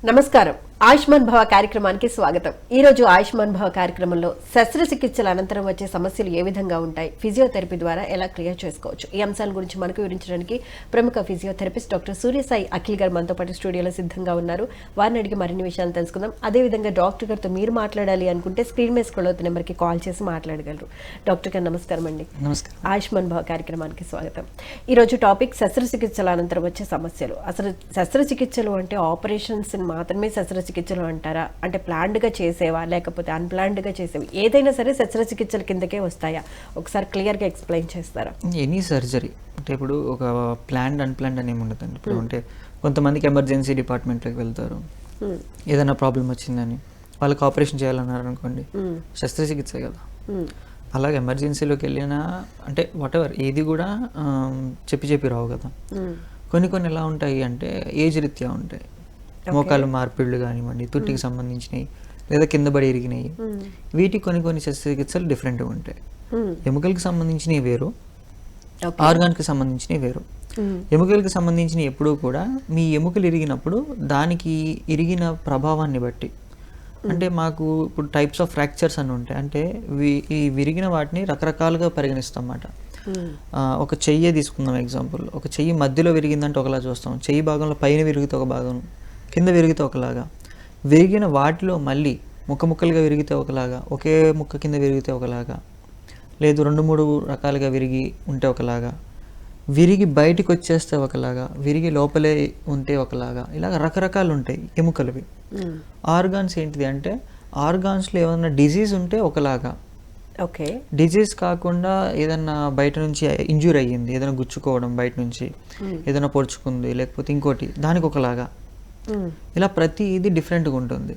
నమస్కారం. ఆయుష్మాన్ భవ కార్యక్రమానికి స్వాగతం. ఈ రోజు ఆయుష్మాన్ భవ కార్యక్రమంలో శస్త్రచికిత్సల అనంతరం వచ్చే సమస్యలు ఏ విధంగా ఉంటాయి, ఫిజియోథెరపీ ద్వారా ఎలా క్లియర్ చేసుకోవచ్చు, ఈ అంశాల గురించి మనకు వివరించడానికి ప్రముఖ ఫిజియోథెరపిస్ట్ డాక్టర్ SuryaSaiAkhil గారు మనతో పాటు స్టూడియోలో సిద్ధంగా ఉన్నారు. వారిని అడిగి మరిన్ని విషయాలు తెలుసుకుందాం. అదేవిధంగా డాక్టర్ గారితో మీరు మాట్లాడాలి అనుకుంటే స్క్రీన్ మీద స్క్రోల్ అవుతున్న నెంబర్కి కాల్ చేసి మాట్లాడగలరు. డాక్టర్ గారు నమస్కారం అండి. నమస్కారం. ఆయుష్మాన్ భవ కార్యక్రమానికి స్వాగతం. ఈ రోజు టాపిక్ శస్త్రచికిత్సల అనంతరం వచ్చే సమస్యలు. అసలు శస్త్రచికిత్సలు అంటే ఆపరేషన్స్ మాత్రమే శస్త్రచికిత్సలు అంటారా? అంటే ప్లాన్డ్గా చేసేవా లేకపోతే అన్ప్లాన్డ్గా చేసేవి ఏదైనా సరే శస్త్రచికిత్సల కిందకే వస్తాయా? ఒకసారి క్లియర్గా ఎక్స్ప్లెయిన్ చేస్తారా? ఎనీ సర్జరీ అంటే ఇప్పుడు ఒక ప్లాన్డ్ అన్ప్లాన్డ్ అని ఏమి ఉండదండి. ఇప్పుడు అంటే కొంతమందికి ఎమర్జెన్సీ డిపార్ట్మెంట్లోకి వెళ్తారు, ఏదైనా ప్రాబ్లం వచ్చిందని వాళ్ళకి ఆపరేషన్ చేయాలన్నారు అనుకోండి, శస్త్రచికిత్స కదా. అలాగే ఎమర్జెన్సీలోకి వెళ్ళినా అంటే వాటెవర్ ఏది కూడా చెప్పి రావు కదా. కొన్ని ఎలా ఉంటాయి అంటే ఏజ్ రీత్యా ఉంటాయి. మోకాలు మార్పిళ్ళు కానివ్వండి, తుట్టికి సంబంధించినవి లేదా కింద పడి ఇరిగినాయి, వీటికి కొన్ని శస్త్రచికిత్సలు డిఫరెంట్గా ఉంటాయి. ఎముకలకు సంబంధించినవి వేరు, ఆర్గాన్కి సంబంధించినవి వేరు. ఎముకలకు సంబంధించినవి ఎప్పుడూ కూడా మీ ఎముకలు ఇరిగినప్పుడు దానికి ఇరిగిన ప్రభావాన్ని బట్టి, అంటే మాకు ఇప్పుడు టైప్స్ ఆఫ్ ఫ్రాక్చర్స్ అని ఉంటాయి. అంటే ఈ విరిగిన వాటిని రకరకాలుగా పరిగణిస్తాం అన్నమాట. ఒక చెయ్యి తీసుకుందాం ఎగ్జాంపుల్. ఒక చెయ్యి మధ్యలో విరిగిందంటే ఒకలా చూస్తాం, చెయ్యి భాగంలో పైన విరిగితే ఒక భాగం, కింద విరిగితే ఒకలాగా, విరిగిన వాటిలో మళ్ళీ ముక్కలుగా విరిగితే ఒకలాగా, ఒకే ముక్క కింద విరిగితే ఒకలాగా, లేదు 2-3 రకాలుగా విరిగి ఉంటే ఒకలాగా, విరిగి బయటికి వచ్చేస్తే ఒకలాగా, విరిగి లోపలే ఉంటే ఒకలాగా, ఇలాగ రకరకాలు ఉంటాయి ఎముకలవి. ఆర్గాన్స్ ఏంటిది అంటే ఆర్గాన్స్లో ఏదైనా డిజీజ్ ఉంటే ఒకలాగా, ఓకే, డిజీజ్ కాకుండా ఏదన్నా బయట నుంచి ఇంజ్యూర్ అయ్యింది, ఏదైనా గుచ్చుకోవడం బయట నుంచి, ఏదైనా పొడుచుకుంది, లేకపోతే ఇంకోటి దానికి ఒకలాగా, ఇలా ప్రతి ఇది డిఫరెంట్గా ఉంటుంది.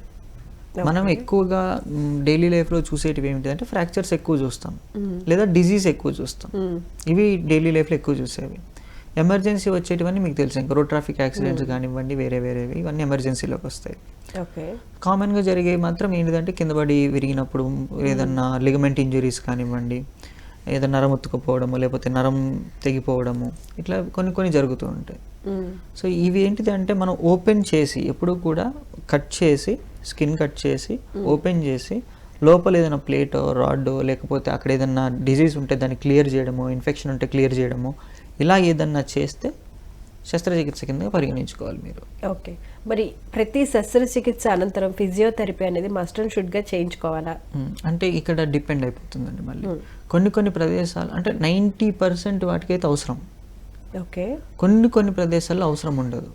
మనం ఎక్కువగా డైలీ లైఫ్లో చూసేటివి ఏమిటి అంటే ఫ్రాక్చర్స్ ఎక్కువ చూస్తాం, లేదా డిజీజ్ ఎక్కువ చూస్తాం. ఇవి డైలీ లైఫ్లో ఎక్కువ చూసేవి. ఎమర్జెన్సీ వచ్చేటివన్నీ మీకు తెలుసు, ఇంకా రోడ్ ట్రాఫిక్ యాక్సిడెంట్స్ కానివ్వండి, వేరేవి ఇవన్నీ ఎమర్జెన్సీలోకి వస్తాయి. కామన్గా జరిగేవి మాత్రం ఏంటిదంటే కింద పడి విరిగినప్పుడు ఏదన్నా లిగమెంట్ ఇంజురీస్ కానివ్వండి, ఏదైనా నరం ఉత్తుకుపోవడము, లేకపోతే నరం తెగిపోవడము, ఇట్లా కొన్ని జరుగుతూ ఉంటాయి. సో ఇవి ఏంటిది అంటే మనం ఓపెన్ చేసి ఎప్పుడు కూడా కట్ చేసి, స్కిన్ కట్ చేసి ఓపెన్ చేసి లోపల ఏదైనా ప్లేటో రాడ్డో లేకపోతే అక్కడ ఏదైనా డిజీజ్ ఉంటే దాన్ని క్లియర్ చేయడము, ఇన్ఫెక్షన్ ఉంటే క్లియర్ చేయడము, ఇలా ఏదన్నా చేస్తే శస్త్రచికిత్స కింద పరిగణించుకోవాలి మీరు. ఓకే, మరి ప్రతి శస్త్రచికిత్స అనంతరం ఫిజియోథెరపీ అనేది మస్ట్ అండ్ షుడ్గా చేయించుకోవాలా? అంటే ఇక్కడ డిపెండ్ అయిపోతుందండి. మళ్ళీ కొన్ని ప్రదేశాలు అంటే 90% వాటికైతే అవసరం. ఓకే, కొన్ని ప్రదేశాల్లో అవసరం ఉండదు.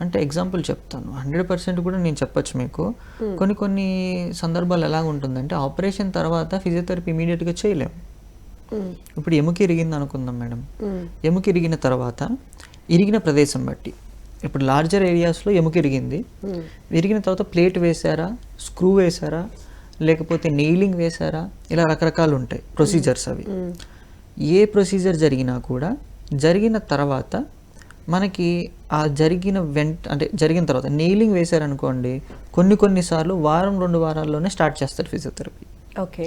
అంటే ఎగ్జాంపుల్ చెప్తాను, 100% కూడా నేను చెప్పొచ్చు మీకు. కొన్ని సందర్భాలు ఎలా ఉంటుందంటే ఆపరేషన్ తర్వాత ఫిజియోథెరపీ ఇమీడియట్గా చేయలేము. ఇప్పుడు ఎముక ఇరిగింది అనుకుందాం మేడం, ఎముక ఇరిగిన తర్వాత ఇరిగిన ప్రదేశం బట్టి, ఇప్పుడు లార్జర్ ఏరియాస్లో ఎముక ఇరిగింది, ఇరిగిన తర్వాత ప్లేట్ వేసారా, స్క్రూ వేసారా, లేకపోతే నెయిలింగ్ వేసారా, ఇలా రకరకాలు ఉంటాయి ప్రొసీజర్స్. అవి ఏ ప్రొసీజర్ జరిగినా కూడా జరిగిన తర్వాత మనకి ఆ జరిగిన తర్వాత నెయిలింగ్ వేశారనుకోండి, కొన్నిసార్లు 1-2 వారాల్లోనే స్టార్ట్ చేస్తారు ఫిజియోథెరపీ. ఓకే,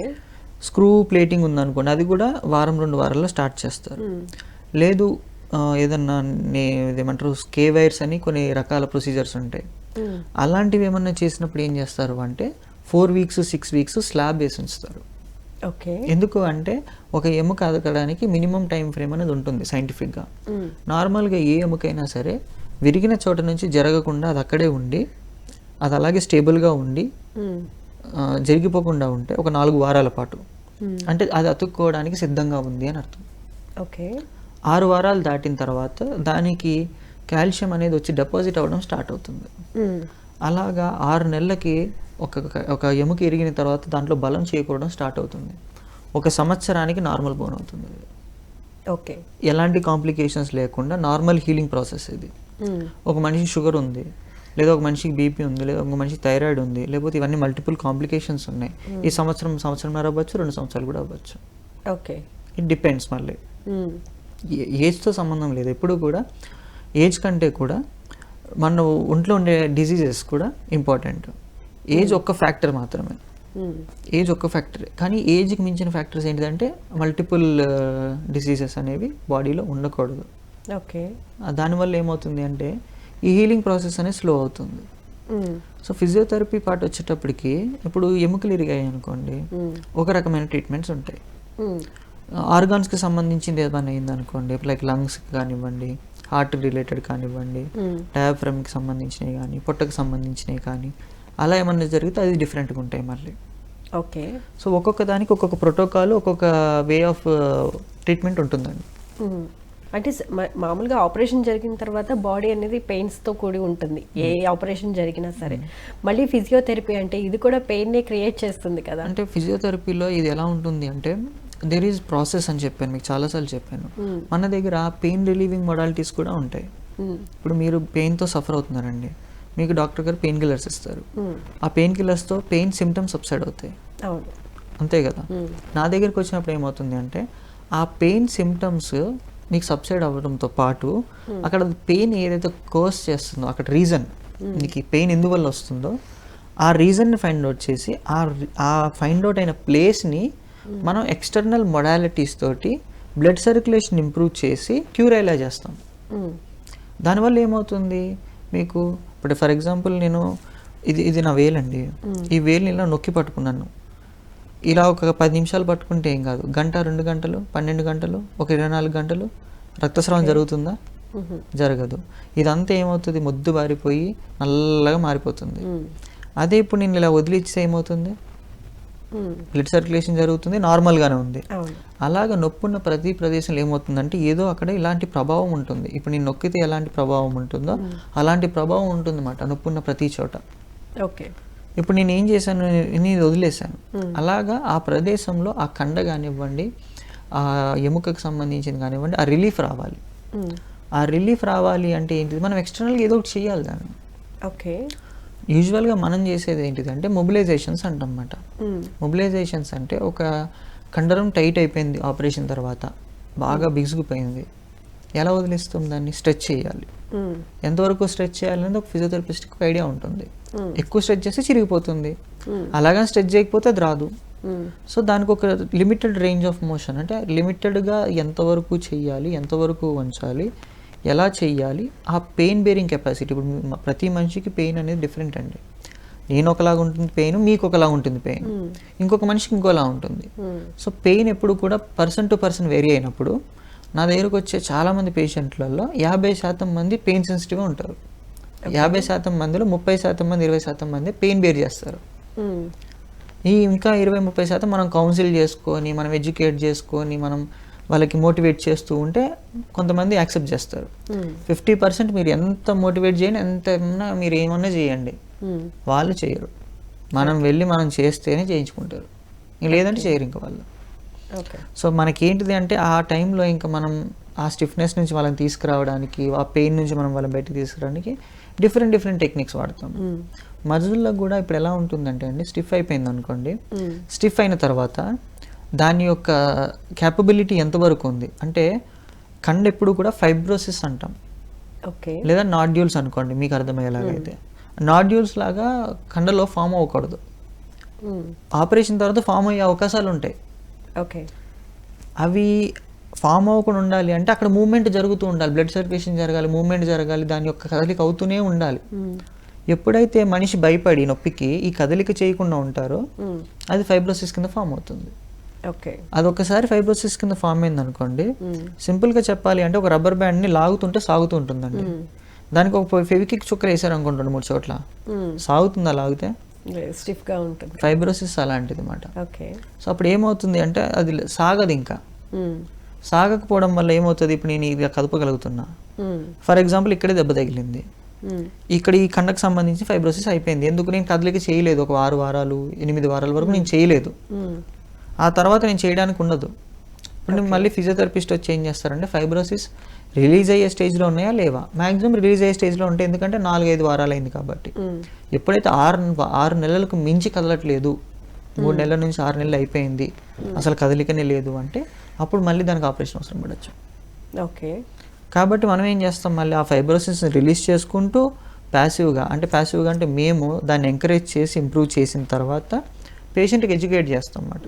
స్క్రూ ప్లేటింగ్ ఉందనుకోండి, అది కూడా 1-2 వారాల్లో స్టార్ట్ చేస్తారు. లేదు ఏదన్నా ఏమంటారు స్కే వైర్స్ అని కొన్ని రకాల ప్రొసీజర్స్ ఉంటాయి. అలాంటివి ఏమన్నా చేసినప్పుడు ఏం చేస్తారు అంటే 4 weeks 6 weeks స్లాబ్ వేసి ఉంచుతారు. ఓకే, ఎందుకు అంటే ఒక ఎముక అదకడానికి మినిమం టైం ఫ్రేమ్ అనేది ఉంటుంది సైంటిఫిక్గా. నార్మల్గా ఏ ఎముకైనా సరే విరిగిన చోట నుంచి జరగకుండా అది అక్కడే ఉండి, అది అలాగే స్టేబుల్గా ఉండి జరిగిపోకుండా ఉంటే ఒక 4 వారాల పాటు, అంటే అది అతుక్కోవడానికి సిద్ధంగా ఉంది అని అర్థం. ఓకే, 6 వారాలు దాటిన తర్వాత దానికి కాల్షియం అనేది వచ్చి డిపాజిట్ అవ్వడం స్టార్ట్ అవుతుంది. అలాగా 6 నెలలకి ఒక ఎముక ఇరిగిన తర్వాత దాంట్లో బలం చేకూరడం స్టార్ట్ అవుతుంది. 1 సంవత్సరానికి నార్మల్ బోన్ అవుతుంది. ఓకే, ఎలాంటి కాంప్లికేషన్స్ లేకుండా నార్మల్ హీలింగ్ ప్రాసెస్ ఇది. ఒక మనిషి షుగర్ ఉంది, లేదా ఒక మనిషికి బీపీ ఉంది, లేదా ఒక మనిషికి థైరాయిడ్ ఉంది, లేకపోతే ఇవన్నీ మల్టిపుల్ కాంప్లికేషన్స్ ఉన్నాయి. ఈ సంవత్సరంన్నర అవ్వచ్చు, 2 సంవత్సరాలు కూడా అవ్వచ్చు. Okay, it depends. మళ్ళీ ఏజ్తో సంబంధం లేదు. ఎప్పుడు కూడా ఏజ్ కంటే కూడా మన ఒంట్లో ఉండే డిసీజెస్ కూడా ఇంపార్టెంట్. ఏజ్ ఒక్క ఫ్యాక్టర్ మాత్రమే, ఏజ్ ఒక్క ఫ్యాక్టరే. కానీ ఏజ్కి మించిన ఫ్యాక్టర్స్ ఏంటిదంటే మల్టిపుల్ డిసీజెస్ అనేవి బాడీలో ఉండకూడదు. ఓకే, దానివల్ల ఏమవుతుంది అంటే ఈ హీలింగ్ ప్రాసెస్ అనేది స్లో అవుతుంది. సో ఫిజియోథెరపీ పార్ట్ వచ్చేటప్పటికి ఇప్పుడు ఎముకలు ఇరిగాయి అనుకోండి, ఒక రకమైన ట్రీట్మెంట్స్ ఉంటాయి. ఆర్గాన్స్కి సంబంధించింది ఏమైనా అయిందనుకోండి, లైక్ లంగ్స్కి కానివ్వండి, హార్ట్ రిలేటెడ్ కానివ్వండి, డయాఫ్రమ్కి సంబంధించినవి కానీ, పొట్టకు సంబంధించినవి కానీ, అలా ఏమన్నా జరిగితే అది డిఫరెంట్గా ఉంటాయి మళ్ళీ. ఓకే. సో ఒక్కొక్క దానికి ఒక్కొక్క ప్రోటోకాల్, ఒక్కొక్క వే ఆఫ్ ట్రీట్మెంట్ ఉంటుందండి. అంటే మామూలుగా ఆపరేషన్ జరిగిన తర్వాత బాడీ అనేది పెయిన్స్తో కూడి ఉంటుంది, ఏ ఆపరేషన్ జరిగినా సరే. మళ్ళీ ఫిజియోథెరపీ అంటే ఇది కూడా పెయిన్నే క్రియేట్ చేస్తుంది కదా. అంటే ఫిజియోథెరపీలో ఇది ఎలా ఉంటుంది అంటే దేర్ ఈజ్ ప్రాసెస్ అని చెప్పాను మీకు చాలాసార్లు చెప్పాను. మన దగ్గర పెయిన్ రిలీవింగ్ మొడాలిటీస్ కూడా ఉంటాయి. ఇప్పుడు మీరు పెయిన్తో సఫర్ అవుతున్నారండి, మీకు డాక్టర్ గారు పెయిన్ కిల్లర్స్ ఇస్తారు. ఆ పెయిన్ కిల్లర్స్తో పెయిన్ సిమ్టమ్స్ సబ్సైడ్ అవుతాయి, అంతే కదా. నా దగ్గరికి వచ్చినప్పుడు ఏమవుతుంది అంటే ఆ పెయిన్ సిమ్టమ్స్ మీకు సబ్సైడ్ అవ్వడంతో పాటు అక్కడ పెయిన్ ఏదైతే కోర్స్ చేస్తుందో, అక్కడ రీజన్ మీకు ఈ పెయిన్ ఎందువల్ల వస్తుందో ఆ రీజన్ని ఫైండ్ అవుట్ చేసి ఆ ఫైండ్ అవుట్ అయిన ప్లేస్ని మనం ఎక్స్టర్నల్ మొడాలిటీస్ తోటి బ్లడ్ సర్క్యులేషన్ ఇంప్రూవ్ చేసి క్యూర్ అయ్యేలా చేస్తాం. దానివల్ల ఏమవుతుంది మీకు, ఇప్పుడు ఫర్ ఎగ్జాంపుల్ నేను ఇది నా వేలండి, ఈ వేలుని ఇలా నొక్కి పట్టుకున్నాను, ఇలా ఒక 10 నిమిషాలు పట్టుకుంటే ఏం కాదు, గంట 2 గంటలు 12 గంటలు ఒక 24 గంటలు రక్తస్రావం జరుగుతుందా? జరగదు. ఇదంతా ఏమవుతుంది, మొద్దు బారిపోయి నల్లగా మారిపోతుంది. అదే ఇప్పుడు నేను ఇలా వదిలిస్తే ఏమవుతుంది, బ్లడ్ సర్క్యులేషన్ జరుగుతుంది, నార్మల్గానే ఉంది. అలాగా నొప్పున్న ప్రతి ప్రదేశంలో ఏమవుతుందంటే ఏదో అక్కడ ఇలాంటి ప్రభావం ఉంటుంది. ఇప్పుడు నేను నొక్కితే ఎలాంటి ప్రభావం ఉంటుందో అలాంటి ప్రభావం ఉంటుంది అన్నమాట నొప్పున్న ప్రతి చోట. ఓకే. ఇప్పుడు నేను ఏం చేశాను, నేను వదిలేశాను. అలాగా ఆ ప్రదేశంలో ఆ కండ కానివ్వండి, ఆ ఎముకకు సంబంధించింది కానివ్వండి, ఆ రిలీఫ్ రావాలి. ఆ రిలీఫ్ రావాలి అంటే ఏంటిది, మనం ఎక్స్టర్నల్గా ఏదో ఒకటి చేయాలి దాన్ని. ఓకే. యూజువల్గా మనం చేసేది ఏంటిది అంటే మొబిలైజేషన్స్ అంటన్నమాట. మొబిలైజేషన్స్ అంటే ఒక కండరం టైట్ అయిపోయింది ఆపరేషన్ తర్వాత, బాగా బిగుసుకుపోయింది, ఎలా వదిలేస్తాం దాన్ని, స్ట్రెచ్ చేయాలి. ఎంతవరకు స్ట్రెచ్ చేయాలనేది ఒక ఫిజియోథెరపిస్ట్కి ఒక ఐడియా ఉంటుంది. ఎక్కువ స్ట్రెచ్ చేస్తే చిరిగిపోతుంది, అలాగే స్ట్రెచ్ చేయకపోతే అది రాదు. సో దానికి ఒక లిమిటెడ్ రేంజ్ ఆఫ్ మోషన్, అంటే లిమిటెడ్గా ఎంతవరకు చెయ్యాలి, ఎంతవరకు వంచాలి, ఎలా చెయ్యాలి, ఆ పెయిన్ బేరింగ్ కెపాసిటీ. ఇప్పుడు ప్రతి మనిషికి పెయిన్ అనేది డిఫరెంట్ అండి. నేను ఒకలాగా ఉంటుంది పెయిన్, మీకు ఒకలాగా ఉంటుంది పెయిన్, ఇంకొక మనిషికి ఇంకోలా ఉంటుంది. సో పెయిన్ ఎప్పుడు కూడా పర్సన్ టు పర్సన్ వేరీ అయినప్పుడు నా దగ్గరకు వచ్చే చాలామంది పేషెంట్లలో 50% మంది పెయిన్ సెన్సిటివ్గా ఉంటారు. 50% మందిలో 30% మంది 20% మంది పెయిన్ బేర్ చేస్తారు. ఈ ఇంకా 20-30% మనం కౌన్సిల్ చేసుకొని, మనం ఎడ్యుకేట్ చేసుకొని, మనం వాళ్ళకి మోటివేట్ చేస్తూ ఉంటే కొంతమంది యాక్సెప్ట్ చేస్తారు. 50% మీరు ఎంత మోటివేట్ చేయండి, ఎంత మీరు ఏమన్నా చేయండి, వాళ్ళు చేయరు. మనం వెళ్ళి మనం చేస్తేనే చేయించుకుంటారు, లేదంటే చేయరు ఇంకా వాళ్ళు. సో మనకేంటిది అంటే ఆ టైంలో ఇంకా మనం ఆ స్టిఫ్నెస్ నుంచి వాళ్ళని తీసుకురావడానికి, ఆ పెయిన్ నుంచి మనం వాళ్ళని బయటకు తీసుకురావడానికి డిఫరెంట్ టెక్నిక్స్ వాడతాం. మజిల్లో కూడా ఇప్పుడు ఎలా ఉంటుందంటే అండి, స్టిఫ్ అయిపోయింది అనుకోండి, స్టిఫ్ అయిన తర్వాత దాని యొక్క క్యాపబిలిటీ ఎంతవరకు ఉంది అంటే, కండ ఎప్పుడు కూడా ఫైబ్రోసిస్ అంటాం, లేదా నాడ్యూల్స్ అనుకోండి మీకు అర్థమయ్యేలాగైతే. నాడ్యూల్స్ లాగా కండలో ఫామ్ అవ్వకూడదు, ఆపరేషన్ తర్వాత ఫామ్ అయ్యే అవకాశాలు ఉంటాయి. అవి ఫామ్ అవ్వకుండా ఉండాలి అంటే అక్కడ మూవ్మెంట్ జరుగుతూ ఉండాలి, బ్లడ్ సర్క్యులేషన్ జరగాలి, మూవ్మెంట్ జరగాలి, దాని యొక్క కదలిక అవుతూనే ఉండాలి. ఎప్పుడైతే మనిషి భయపడి నొప్పికి ఈ కదలిక చేయకుండా ఉంటారో అది ఫైబ్రోసిస్ కింద ఫామ్ అవుతుంది. అది ఒకసారి ఫైబ్రోసిస్ కింద ఫామ్ అయింది అనుకోండి, సింపుల్గా చెప్పాలి అంటే ఒక రబ్బర్ బ్యాండ్ని లాగుతుంటే సాగుతూ ఉంటుందండి. దానికి ఒక ఫెవికిక్ చుక్కలు వేసారు అనుకోండి 2-3 చోట్ల, సాగుతుందా లాగితే? స్టిఫ్గా ఉంటుంది. ఫైబ్రోసిస్ అలాంటిది అన్నమాట. సో అప్పుడు ఏమవుతుంది అంటే అది సాగదు, ఇంకా సాగకపోవడం వల్ల ఏమవుతుంది, ఇప్పుడు నేను ఇక కదపగలుగుతున్నా, ఫర్ ఎగ్జాంపుల్ ఇక్కడే దెబ్బ తగిలింది, ఇక్కడ ఈ కండకు సంబంధించి ఫైబ్రోసిస్ అయిపోయింది, ఎందుకు నేను కదలిక చేయలేదు, ఒక 6 వారాలు 8 వారాల వరకు నేను చేయలేదు, ఆ తర్వాత నేను చేయడానికి ఉండదు. ఇప్పుడు నేను మళ్ళీ ఫిజియోథెరపిస్ట్ వచ్చి ఏం చేస్తారంటే ఫైబ్రోసిస్ రిలీజ్ అయ్యే స్టేజ్లో ఉన్నాయా లేవా, మ్యాక్సిమం రిలీజ్ అయ్యే స్టేజ్లో ఉంటాయి, ఎందుకంటే 4-5 వారాలు అయింది కాబట్టి. ఎప్పుడైతే 6 నెలలకు మించి కదలట్లేదు, 3 నెలల నుంచి 6 నెలలు అయిపోయింది, అసలు కదలికనే లేదు అంటే అప్పుడు మళ్ళీ దానికి ఆపరేషన్ అవసరం పడవచ్చు. కాబట్టి మనం ఏం చేస్తాం, మళ్ళీ ఆ ఫైబ్రోసిస్ని రిలీజ్ చేసుకుంటూ ప్యాసివ్గా అంటే మేము దాన్ని ఎంకరేజ్ చేసి ఇంప్రూవ్ చేసిన తర్వాత పేషెంట్కి ఎడ్యుకేట్ చేస్తాం అన్నమాట.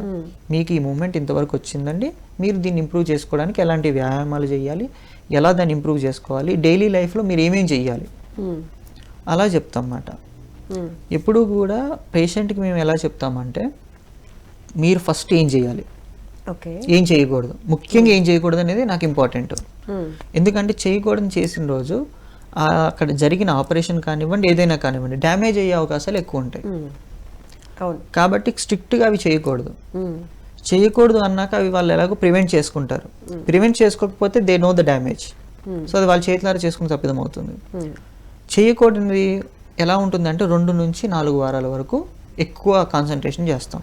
మీకు ఈ మూమెంట్ ఇంతవరకు వచ్చిందండి, మీరు దీన్ని ఇంప్రూవ్ చేసుకోవడానికి ఎలాంటి వ్యాయామాలు చేయాలి, ఎలా దాన్ని ఇంప్రూవ్ చేసుకోవాలి, డైలీ లైఫ్లో మీరు ఏమేమి చేయాలి, అలా చెప్తాం అన్నమాట. ఎప్పుడు కూడా పేషెంట్కి మేము ఎలా చెప్తామంటే మీరు ఫస్ట్ ఏం చేయాలి, ఏం చేయకూడదు, ముఖ్యంగా ఏం చేయకూడదు అనేది నాకు ఇంపార్టెంట్. ఎందుకంటే చేయకూడదు చేసిన రోజు అక్కడ జరిగిన ఆపరేషన్ కానివ్వండి ఏదైనా కానివ్వండి డ్యామేజ్ అయ్యే అవకాశాలు ఎక్కువ ఉంటాయి. కాబట్టి స్ట్రిక్ట్గా అవి చేయకూడదు అన్నాక అవి వాళ్ళు ఎలాగో ప్రివెంట్ చేసుకుంటారు. ప్రివెంట్ చేసుకోకపోతే they know the damage. So అది వాళ్ళ చేతులారా చేసుకుని తప్పిదం అవుతుంది. చేయకూడనిది ఎలా ఉంటుందంటే 2 నుంచి 4 వారాల వరకు ఎక్కువ కాన్సన్ట్రేషన్ చేస్తాం.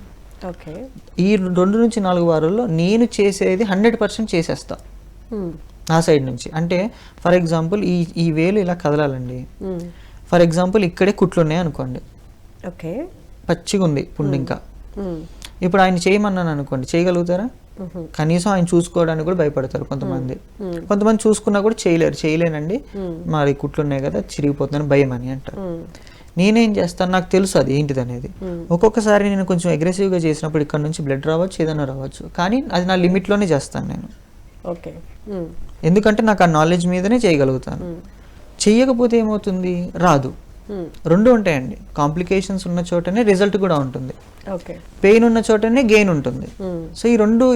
ఈ 2 నుంచి 4 వారాల్లో నేను చేసేది 100% చేసేస్తా నా సైడ్ నుంచి. అంటే ఫర్ ఎగ్జాంపుల్ ఈ వేలు ఇలా కదలాలండి. ఫర్ ఎగ్జాంపుల్ ఇక్కడే కుట్లు ఉన్నాయి అనుకోండి, పచ్చిగా ఉంది పుండు. ఇంకా ఇప్పుడు ఆయన చేయమన్నాను అనుకోండి, చేయగలుగుతారా? కనీసం ఆయన చూసుకోవడానికి కూడా భయపడతారు కొంతమంది. చూసుకున్నా కూడా చేయలేనండి, మరి కుట్లు ఉన్నాయి కదా చిరిగిపోతుందని భయం అని అంటారు. నేనేం చేస్తాను, నాకు తెలుసు అది ఏంటిది అనేది. ఒక్కొక్కసారి నేను కొంచెం అగ్రెసివ్గా చేసినప్పుడు ఇక్కడ నుంచి బ్లడ్ రావచ్చు, ఏదైనా రావచ్చు, కానీ అది నా లిమిట్లోనే చేస్తాను నేను. ఎందుకంటే నాకు ఆ నాలెడ్జ్ మీదనే చేయగలుగుతాను. చెయ్యకపోతే ఏమవుతుంది, రాదు. 2 ఉంటాయండి. కాంప్లికేషన్స్ ఉన్న చోటనే రిజల్ట్ కూడా ఉంటుంది, పెయిన్ ఉన్న చోటనే గెయిన్ ఉంటుంది. సో ఈ 2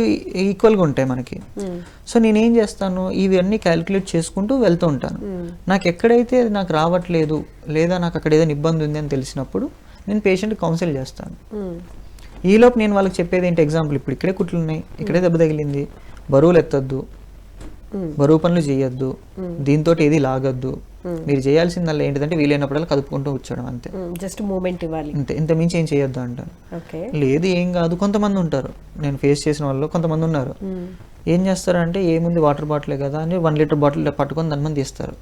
ఈక్వల్గా ఉంటాయి మనకి. సో నేనేం చేస్తాను, ఇవన్నీ క్యాలిక్యులేట్ చేసుకుంటూ వెళ్తూ ఉంటాను. నాకు ఎక్కడైతే నాకు రావట్లేదు లేదా నాకు అక్కడ ఏదైనా ఇబ్బంది ఉంది అని తెలిసినప్పుడు నేను పేషెంట్ కౌన్సిల్ చేస్తాను. ఈలోపు నేను వాళ్ళకి చెప్పేది ఏంటి, ఎగ్జాంపుల్ ఇప్పుడు ఇక్కడే కుట్లు ఉన్నాయి, ఇక్కడే దెబ్బ తగిలింది, బరువులు ఎత్తద్దు, బరువు పనులు చేయొద్దు, దీంతో ఏది లాగద్దు, మీరు చేయాల్సిందల్లా ఏంటిదంటే వీలైనప్పుడల్లా కదుపుకుంటూ కూర్చోవడం అంతే, జస్ట్ మూమెంట్ ఇవ్వాలి అంతే, ఇంత మించి ఏం చేయొద్దు అంటాను. లేదు ఏం కాదు. కొంతమంది ఉంటారు, నేను ఫేస్ చేసిన వాళ్ళు కొంతమంది ఉన్నారు, ఏం చేస్తారంటే ఏముంది వాటర్ బాటిలే కదా అని 1 లీటర్ బాటిల్ పట్టుకొని దాని మంది తీస్తారు.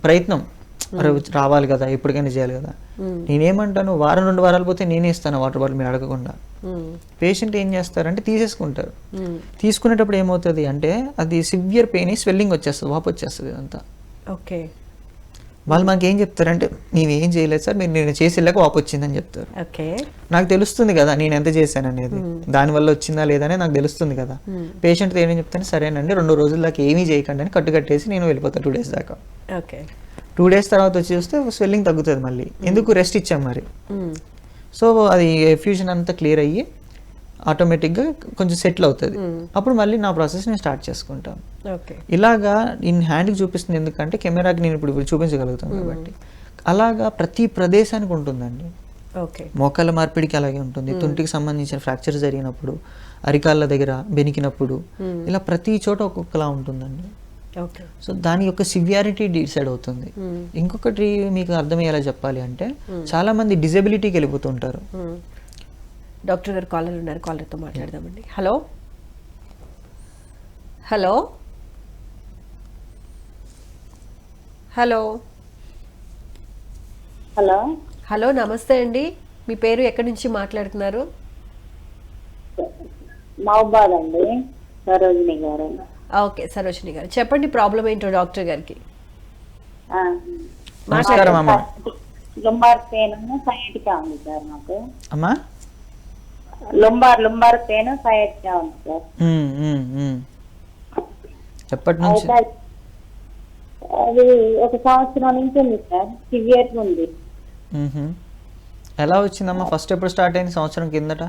ప్రయత్నం రావాలి కదా, ఎప్పటికైనా చేయాలి కదా. నేనేమంటాను, వారం 2 వారాలు పోతే నేనే ఇస్తాను వాటర్ బాటిల్ మీరు అడగకుండా. పేషెంట్ ఏం చేస్తారంటే తీసేసుకుంటారు. తీసుకునేటప్పుడు ఏమవుతుంది అంటే అది సివియర్ పెయిన్, స్వెల్లింగ్ వచ్చేస్తుంది, వాపు వచ్చేస్తుంది అంతా. వాళ్ళు మనకి ఏం చెప్తారంటే మేమేం చేయలేదు సార్, మీరు నేను చేసేలాక వాపు వచ్చిందని చెప్తారు. నాకు తెలుస్తుంది కదా నేను ఎంత చేశాను అనేది, దానివల్ల వచ్చిందా లేదా అనేది నాకు తెలుస్తుంది కదా. పేషెంట్తో ఏమేమి చెప్తాను, సరేనండి 2 రోజుల దాకా ఏమీ చేయకండి అని కట్టేసి నేను వెళ్ళిపోతాను 2 డేస్ దాకా. 2 డేస్ తర్వాత వచ్చి చూస్తే స్వెల్లింగ్ తగ్గుతుంది మళ్ళీ, ఎందుకు రెస్ట్ ఇచ్చాం మరి. సో అది ఎఫ్యూజన్ అంతా క్లియర్ అయ్యి ఆటోమేటిక్గా కొంచెం సెటిల్ అవుతుంది. అప్పుడు మళ్ళీ నా ప్రాసెస్ నేను స్టార్ట్ చేసుకుంటాను. ఇలాగా నేను హ్యాండ్కి చూపిస్తుంది ఎందుకంటే కెమెరాకి నేను ఇప్పుడు చూపించగలుగుతాను కాబట్టి. అలాగా ప్రతి ప్రదేశానికి ఉంటుందండి. మోకాళ్ళ మార్పిడికి అలాగే ఉంటుంది, తుంటికి సంబంధించిన ఫ్రాక్చర్ జరిగినప్పుడు, అరికాళ్ళ దగ్గర బెనికినప్పుడు, ఇలా ప్రతి చోట ఒక్కొక్కలా ఉంటుందండి. సో దాని యొక్క సివియారిటీ డిసైడ్ అవుతుంది. ఇంకొకటి మీకు అర్థమయ్యేలా చెప్పాలి అంటే చాలా మంది డిజబిలిటీకి వెళ్ళిపోతుంటారు. డాక్టర్ గారు కాలర్ ఉన్నారు, కాలర్తో మాట్లాడదామండి. Hello hello hello hello hello నమస్తే అండి, మీ పేరు ఎక్కడి నుంచి మాట్లాడుతున్నారు? మహబాద్ అండి, సరోజిని గారు. ఓకే సరోజిని గారు, చెప్పండి ప్రాబ్లం ఏంటో డాక్టర్ గారికి. లుంబార్ పెయిన్ సైడ్గా ఉంది సార్ నాకు. అమ్మా లుంబార్ పెయిన్ సైడ్గా ఉంది సార్. ఎప్పటి నుంచి? అది 1 సంవత్సరం నుంచి ఉంది సార్, సివియర్గా ఉంది. ఎలా వచ్చిందమ్మా? ఫస్ట్ ఎప్పుడు స్టార్ట్ అయింది? సంవత్సరం కిందట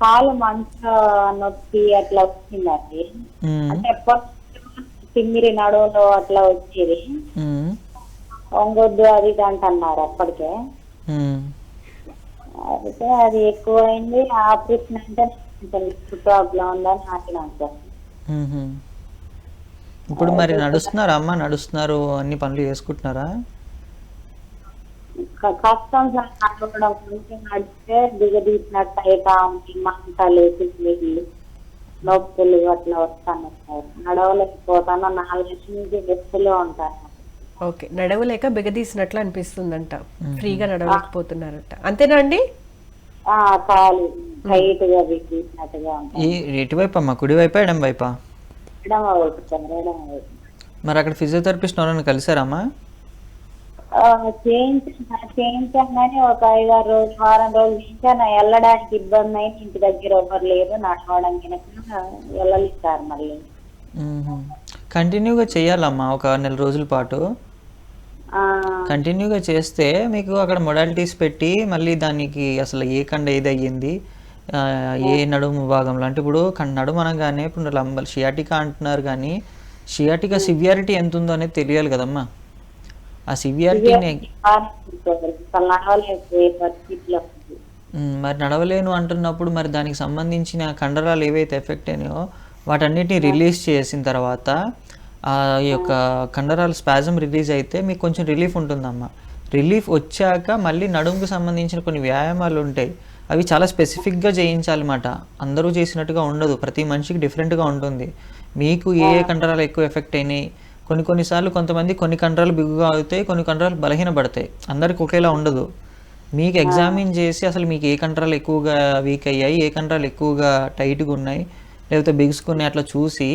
కాలు మంచు నొప్పి అట్లా వచ్చిందండి. అంటే తిమ్మిరి నడువులో అట్లా వచ్చేది, వంగొద్దు అది ఇది అంటున్నారు అప్పటికే. అయితే అది ఎక్కువైంది, ఆపరేషన్ అంటే ప్రాబ్లం ఉందని ఆపినాను సార్. ఇప్పుడు మరి నడుస్తున్నారా అమ్మా? నడుస్తున్నారు, అన్ని పనులు చేసుకుంటున్నారా? కష్టం సార్ నడవడం, కొంచెం నడిస్తే దిగదీసినట్టు అయితా ఉంది, మంటలు నొప్పులు అట్లా వస్తాను సార్. నడవలేకపోతాను, 4 నుంచి రెస్ట్లో ఉంటాను. ఓకే, నడవలేక బిగదీసినట్లు అనిపిస్తుందంట, ఫ్రీగా నడవలేకపోతున్నారట, అంతేనా అండి? కాలు టైట్ గా బిగిసినట్టుగా ఉంటుంది. ఎటువైపు అమ్మా, కుడివైపా ఎడం వైపా? ఎడమవైపు సార్, ఎడమవైపు. మరి అక్కడ ఫిజియోథెరపిస్ట్ ఎవరైనా కలిసారమ్మా? చేయించాను కానీ ఒక 5-6 రోజులు, వారం రోజులు చేయించాను. వెళ్ళడానికి ఇబ్బంది అయింది, ఇంటి దగ్గర ఎవరు లేదు, నడవడానికి వెళ్ళలిస్తారు. మళ్ళీ కంటిన్యూగా చెయ్యాలమ్మా ఒక 1 నెల రోజుల పాటు. కంటిన్యూగా చేస్తే మీకు అక్కడ మొడాలిటీస్ పెట్టి మళ్ళీ దానికి అసలు ఏ కండ ఏది అయ్యింది, ఏ నడుము భాగంలో అంటే ఇప్పుడు నడుము అనగానే ఇప్పుడు లంబల్ షియాటికా అంటున్నారు, కానీ షియాటికా సివియారిటీ ఎంత ఉందో అనేది తెలియాలి కదమ్మా. ఆ సివియారిటీని మరి నడవలేను అంటున్నప్పుడు మరి దానికి సంబంధించిన కండరాలు ఏవైతే ఎఫెక్ట్ అయినాయో వాటన్నిటిని రిలీజ్ చేసిన తర్వాత ఆ యొక్క కండరాలు స్పాజం రిలీజ్ అయితే మీకు కొంచెం రిలీఫ్ ఉంటుందమ్మా. రిలీఫ్ వచ్చాక మళ్ళీ నడుముకు సంబంధించిన కొన్ని వ్యాయామాలు ఉంటాయి, అవి చాలా స్పెసిఫిక్గా చేయించాలన్నమాట. అందరూ చేసినట్టుగా ఉండదు, ప్రతి మనిషికి డిఫరెంట్గా ఉంటుంది. మీకు ఏ కండరాలు ఎక్కువ ఎఫెక్ట్ అయినాయి, కొన్నిసార్లు కొంతమంది కొన్ని కండరాలు బిగుగా అవుతాయి, కొన్ని కండరాలు బలహీనపడతాయి, అందరికి ఒకేలా ఉండదు. మీకు ఎగ్జామిన్ చేసి అసలు మీకు ఏ కండరాలు ఎక్కువగా వీక్ అయ్యాయి, ఏ కండరాలు ఎక్కువగా టైట్గా ఉన్నాయి లేకపోతే బిగుసుకున్నాయి అట్లా చూసి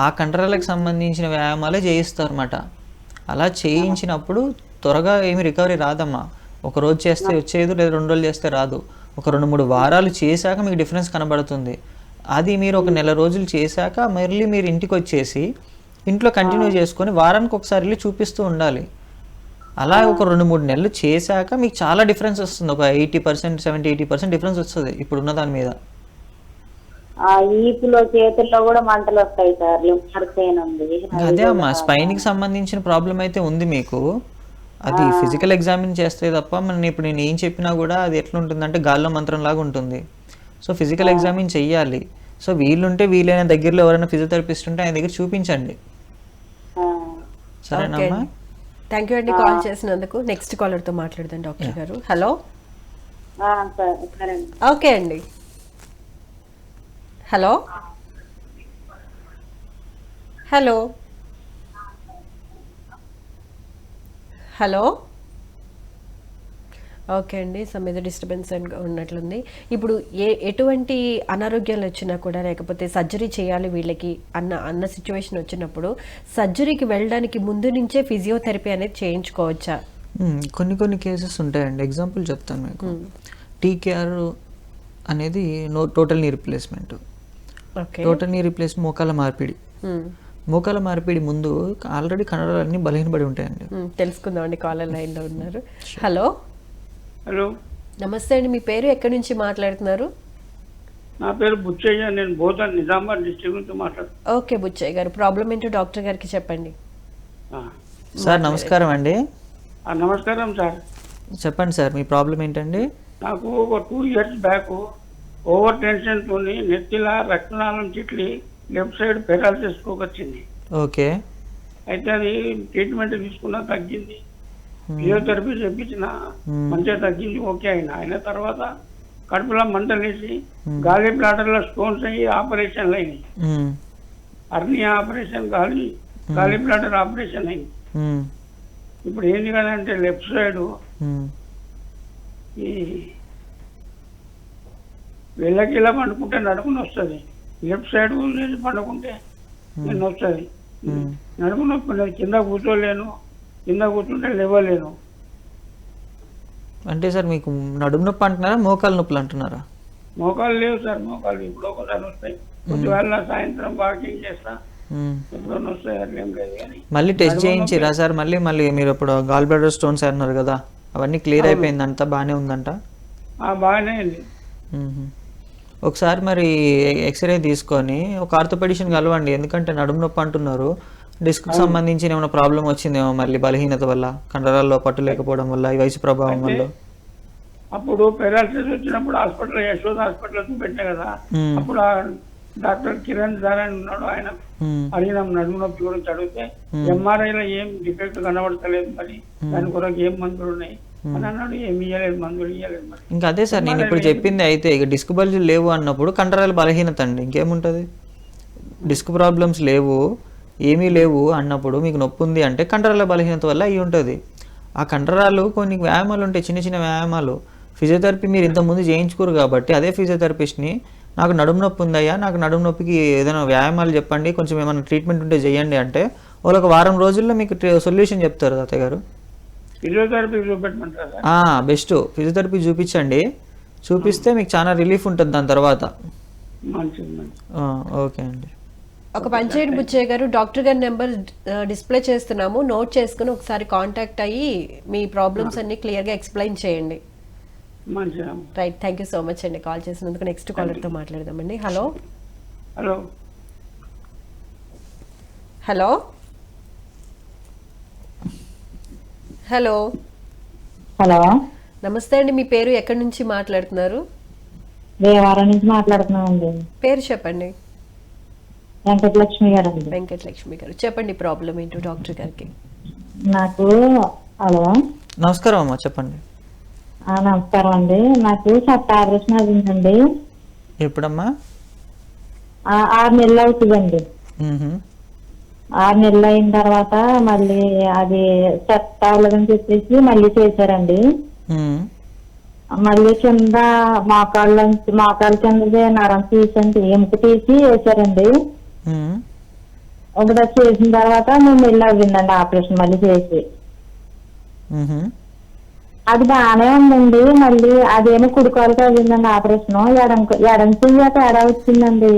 ఆ కండరాలకు సంబంధించిన వ్యాయామాలే చేయిస్తారు అన్నమాట. అలా చేయించినప్పుడు త్వరగా ఏమి రికవరీ రాదమ్మా. ఒక రోజు చేస్తే వచ్చేది, లేదా 2 రోజులు చేస్తే రాదు. ఒక 2-3 వారాలు చేశాక మీకు డిఫరెన్స్ కనబడుతుంది. అది మీరు ఒక నెల రోజులు చేశాక మళ్ళీ మీరు ఇంటికి వచ్చేసి ఇంట్లో కంటిన్యూ చేసుకొని వారానికి ఒకసారి వెళ్ళి చూపిస్తూ ఉండాలి. అలా ఒక 2-3 నెలలు చేశాక మీకు చాలా డిఫరెన్స్ వస్తుంది. ఒక 80%, 70-80% డిఫరెన్స్ వస్తుంది ఇప్పుడున్న దాని మీద. ఈపులో చేతుల్లో కూడా మంటలు వస్తాయి సార్, లింఫర్ పెయిన్ ఉంది. అదే అమ్మా, స్పైన్కి సంబంధించిన ప్రాబ్లం అయితే ఉంది మీకు. అది ఫిజికల్ ఎగ్జామిన్ చేస్తే తప్ప ఇప్పుడు నేను ఏం చెప్పినా కూడా అది ఎట్లుంటుందంటే గాల్లో మంత్రం లాగా ఉంటుంది. సో ఫిజికల్ ఎగ్జామిన్ చెయ్యాలి. సో వీళ్ళుంటే వీలైన దగ్గరలో ఎవరైనా ఫిజియోథెరపిస్ట్ ఉంటే ఆయన దగ్గర చూపించండి. సరేనమ్మా, థ్యాంక్ యూ అండి కాల్ చేసినందుకు. నెక్స్ట్ కాలర్తో మాట్లాడదాం డాక్టర్ గారు. హలో. ఓకే అండి. Hello hello hello. ఓకే అండి, సమ్మెద డిస్టర్బెన్స్ ఉన్నట్లుంది. ఇప్పుడు ఎటువంటి అనారోగ్యాలు వచ్చినా కూడా, లేకపోతే సర్జరీ చేయాలి వీళ్ళకి అన్న సిచ్యువేషన్ వచ్చినప్పుడు సర్జరీకి వెళ్ళడానికి ముందు నుంచే ఫిజియోథెరపీ అనేది చేయించుకోవచ్చా? కొన్ని కేసెస్ ఉంటాయండి. ఎగ్జాంపుల్ చెప్తాను మీకు. టీకేఆర్ అనేది total knee replacement. Total knee replacement మోకాల మార్పిడి. మోకాల మార్పిడి ముందు ఆల్రెడీ కండరాలన్నీ బలహీనపడి ఉంటాయండి. తెలుసుకుందాం అండి, కాలర్ లైన్ లో ఉన్నారు. హలో. హలో, నమస్తే అండి, మీ పేరు ఎక్కడి నుంచి మాట్లాడుతున్నారు? నా పేరు బుచ్చయ్య, నేను బోధన్ నిజామాబాద్ డిస్ట్రిక్ట్ నుంచి మాట్లాడుతున్నాను. ఓకే బుచ్చయ్య గారు, ప్రాబ్లం ఏంటో డాక్టర్ గారికి చెప్పండి. సార్ నమస్కారం అండి. నమస్కారం సార్. చెప్పండి సార్, మీ ప్రాబ్లం ఏంటండి? నాకు ఒక 2 years బ్యాక్ ఓవర్ టెన్షన్ తోని నెత్తిలా రక్తనాళం చిట్లి లెఫ్ట్ సైడ్ పెరాలసిస్ వచ్చింది. ఓకే. అయితే అది ట్రీట్మెంట్ తీసుకున్నా తగ్గింది, ఫిజియోథెరపీ చేయించిన మంచిగా తగ్గింది, ఓకే అయిన తర్వాత కడుపులో మంటలేసి గాలి బ్లాడర్లో స్టోన్స్ అయ్యి ఆపరేషన్లు అయినాయి. హర్నియా ఆపరేషన్, గాలి బ్లాడర్ ఆపరేషన్ అయింది. ఇప్పుడు ఏంది కదంటే లెఫ్ట్ సైడ్ ఈ వెళ్ళకిలా పండుకుంటే నడుముని వస్తుంది, లెఫ్ట్ సైడ్ పండుకుంటే నేను వస్తుంది. నడుము నొప్పి, కింద కూర్చోలేను, కింద కూర్చుంటే లేవలేను. అంటే సార్ మీకు నడుము నొప్పి అంటున్నారా, మోకాలు నొప్పులు అంటున్నారా? మోకాలు లేవు సార్, మోకాలు ఇప్పుడు ఒకసారి వస్తాయి. పొద్దుగాల సాయంత్రం వాకింగ్ చేస్తా, ఎప్పుడన్నా వస్తాయి, అట్లేం లేదు. కానీ మళ్ళీ టెస్ట్ చేయించిరా సార్? మళ్ళీ మీరు ఇప్పుడు గాల్ బ్లాడర్ స్టోన్స్ అన్నారు కదా, అవన్నీ క్లియర్ అయిపోయింది, అంతా బాగానే ఉందంట? బాగానే ఉంది. ఒకసారి మరి ఎక్స్రే తీసుకొని ఒక ఆర్థోపెడిషన్ కలవండి. ఎందుకంటే నడుము నొప్పి అంటున్నారు, డిస్క్కి సంబంధించిన ఏమైనా ప్రాబ్లం వచ్చిందేమో మళ్ళీ, బలహీనత వల్ల, కండరాల్లో పట్టు లేకపోవడం వల్ల, ఈ వయసు ప్రభావం వల్ల. అప్పుడు పెరాలసిస్ వచ్చినప్పుడు హాస్పిటల్, యశోద హాస్పిటల్ చూపెట్టినా కదా, అప్పుడు డాక్టర్ కిరణ్ ధారన్ ఉన్నాడు, ఆయన అడిగినాం నడుము నొప్పి గురించి అడిగితే ఎంఆర్ఐలో ఏం డిఫెక్ట్ కనబడతలేదు, మరి దాని కొరకు ఏం మందులు ఉన్నాయి అని అన్నాడు. ఏమి ఇవ్వలేదు, మందులు ఇవ్వలేదు. మరి ఇంకా అదే సార్ నేను ఇప్పుడు చెప్పింది. అయితే ఇక డిస్క్ బల్జులు లేవు అన్నప్పుడు కండరాల బలహీనత అండి, ఇంకేముంటుంది? డిస్క్ ప్రాబ్లమ్స్ లేవు, ఏమీ లేవు అన్నప్పుడు మీకు నొప్పి ఉంది అంటే కండరాల బలహీనత వల్ల అయి ఉంటుంది. ఆ కండరాలు కొన్ని వ్యాయామాలు ఉంటాయి, చిన్న చిన్న వ్యాయామాలు. ఫిజియోథెరపీ మీరు ఇంతకుముందు చేయించుకోరు కాబట్టి అదే ఫిజియోథెరపిస్ట్ని నాకు నడుము నొప్పి ఉందయ్యా, నాకు నడుము నొప్పికి ఏదైనా వ్యాయామాలు చెప్పండి, కొంచెం ఏమైనా ట్రీట్మెంట్ ఉంటే చేయండి అంటే వాళ్ళు ఒక వారం రోజుల్లో మీకు సొల్యూషన్ చెప్తారు తాతయ్య గారు. ఫిజియోథెరపీ చూపెట్టమంటారా? బెస్ట్, ఫిజియోథెరపీ చూపించండి. చూపిస్తే మీకు చాలా రిలీఫ్ ఉంటుంది దాని తర్వాత. మంచిది. ఓకే అండి. ఒక పని చేయండి బుచ్చయ్య గారు, డాక్టర్ గారి నెంబర్ డిస్ప్లే చేస్తున్నాము, నోట్ చేసుకుని ఒకసారి కాంటాక్ట్ అయ్యి మీ ప్రాబ్లమ్స్ అన్ని క్లియర్ గా ఎక్స్ప్లెయిన్ చేయండి. మంచిగా. Right, thank you so much అండి కాల్ చేసినందుకు. నెక్స్ట్ కాలర్ తో మాట్లాడదామండి. Hello hello hello hello hello, నమస్తే అండి, మీ పేరు ఎక్కడి నుంచి మాట్లాడుతున్నారు? దేవారం నుంచి మాట్లాడుతున్నామండి. పేరు చెప్పండి. వెంకటలక్ష్మి గారు అండి. వెంకటలక్ష్మి గారు, చెప్పండి ప్రాబ్లం ఏంటో డాక్టర్ గారికి. నాకు హలో నమస్కారం అమ్మా, చెప్పండి. నమస్కారం అండి. నాకు చెత్త ఆపరేషన్ అయిందండి. ఎప్పుడమ్మా? 6 నెలలు అవుతుందండి. 6 నెలలు అయిన తర్వాత మళ్ళీ అది చెత్త అవ్వలేదని చెప్పేసి మళ్ళీ చేశారండి. మళ్ళీ కింద మోకాళ్ళ కింద నరం తీసండి, ఎముక తీసి వేసారండి. ఒకటి చేసిన తర్వాత 3 నెలలు అవ్విందండి ఆపరేషన్ మళ్ళీ చేసి. అది బాగానే ఉందండి. మళ్ళీ అదేమో కుడుకోవాలకి అవ్విందండి ఆపరేషన్. ఎడం చెయ్యి తేడా వచ్చిందండి.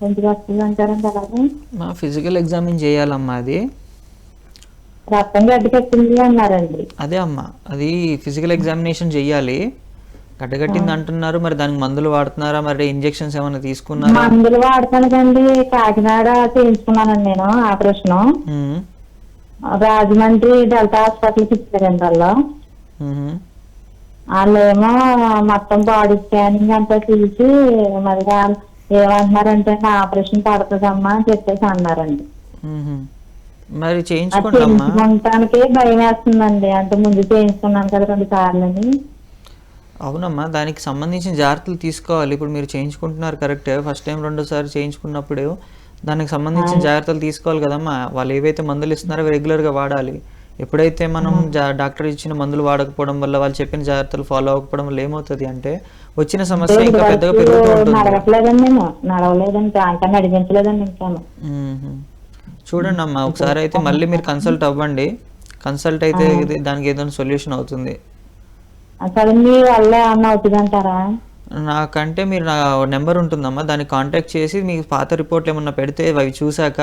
ఎందుకు వస్తుంది అంటారండి అలాగే? మా ఫిజికల్ ఎగ్జామిన్ చేయాలమ్మా. అది రక్తం గడ్డకట్టింది అన్నారండి. అదే అమ్మా, అది ఫిజికల్ ఎగ్జామినేషన్ చెయ్యాలి. గడ్డగట్టింది అంటున్నారు, మరి దానికి మందులు వాడుతున్నారా, మరి ఇంజెక్షన్స్ ఏమైనా తీసుకున్నారా? మందులు వాడతాను కండి. కాకినాడ చేయించుకున్నానండి నేను ఆపరేషన్. రాజమండ్రి డెల్టా హాస్పిటల్కి ఇచ్చారండి వాళ్ళు. వాళ్ళేమో మొత్తం బాడీ స్కానింగ్ అంతా తీసి మరి ఏమంటున్నారంటే ఆపరేషన్ పడుతుందమ్మా అని చెప్పేసి అన్నారండి. మరి చేయించుకోండి. భయం వేస్తుందండి. అంటే ముందు చేయించుకున్నాను కదా 2 సార్లు అని. అవునమ్మా, దానికి సంబంధించిన జాగ్రత్తలు తీసుకోవాలి. ఇప్పుడు మీరు చేయించుకుంటున్నారు కరెక్టే, ఫస్ట్ టైం 2 సార్లు చేయించుకున్నప్పుడు దానికి సంబంధించిన జాగ్రత్తలు తీసుకోవాలి కదమ్మా. వాళ్ళు ఏవైతే మందులు ఇస్తున్నారో అవి రెగ్యులర్గా వాడాలి. ఎప్పుడైతే మనం డాక్టర్ ఇచ్చిన మందులు వాడకపోవడం వల్ల, వాళ్ళు చెప్పిన జాగ్రత్తలు ఫాలో అవ్వకపోవడం వల్ల ఏమవుతుంది అంటే వచ్చిన సమస్య ఇంకా పెద్దగా పెరుగుతూ ఉంటుంది. చూడండి అమ్మా, ఒకసారి అయితే మళ్ళీ మీరు కన్సల్ట్ అవ్వండి. కన్సల్ట్ అయితే దానికి ఏదైనా సొల్యూషన్ అవుతుంది. నాకంటే మీరు నా నెంబర్ ఉంటుందమ్మా, దాన్ని కాంటాక్ట్ చేసి మీకు పాత రిపోర్ట్లు ఏమన్నా పెడితే అవి చూసాక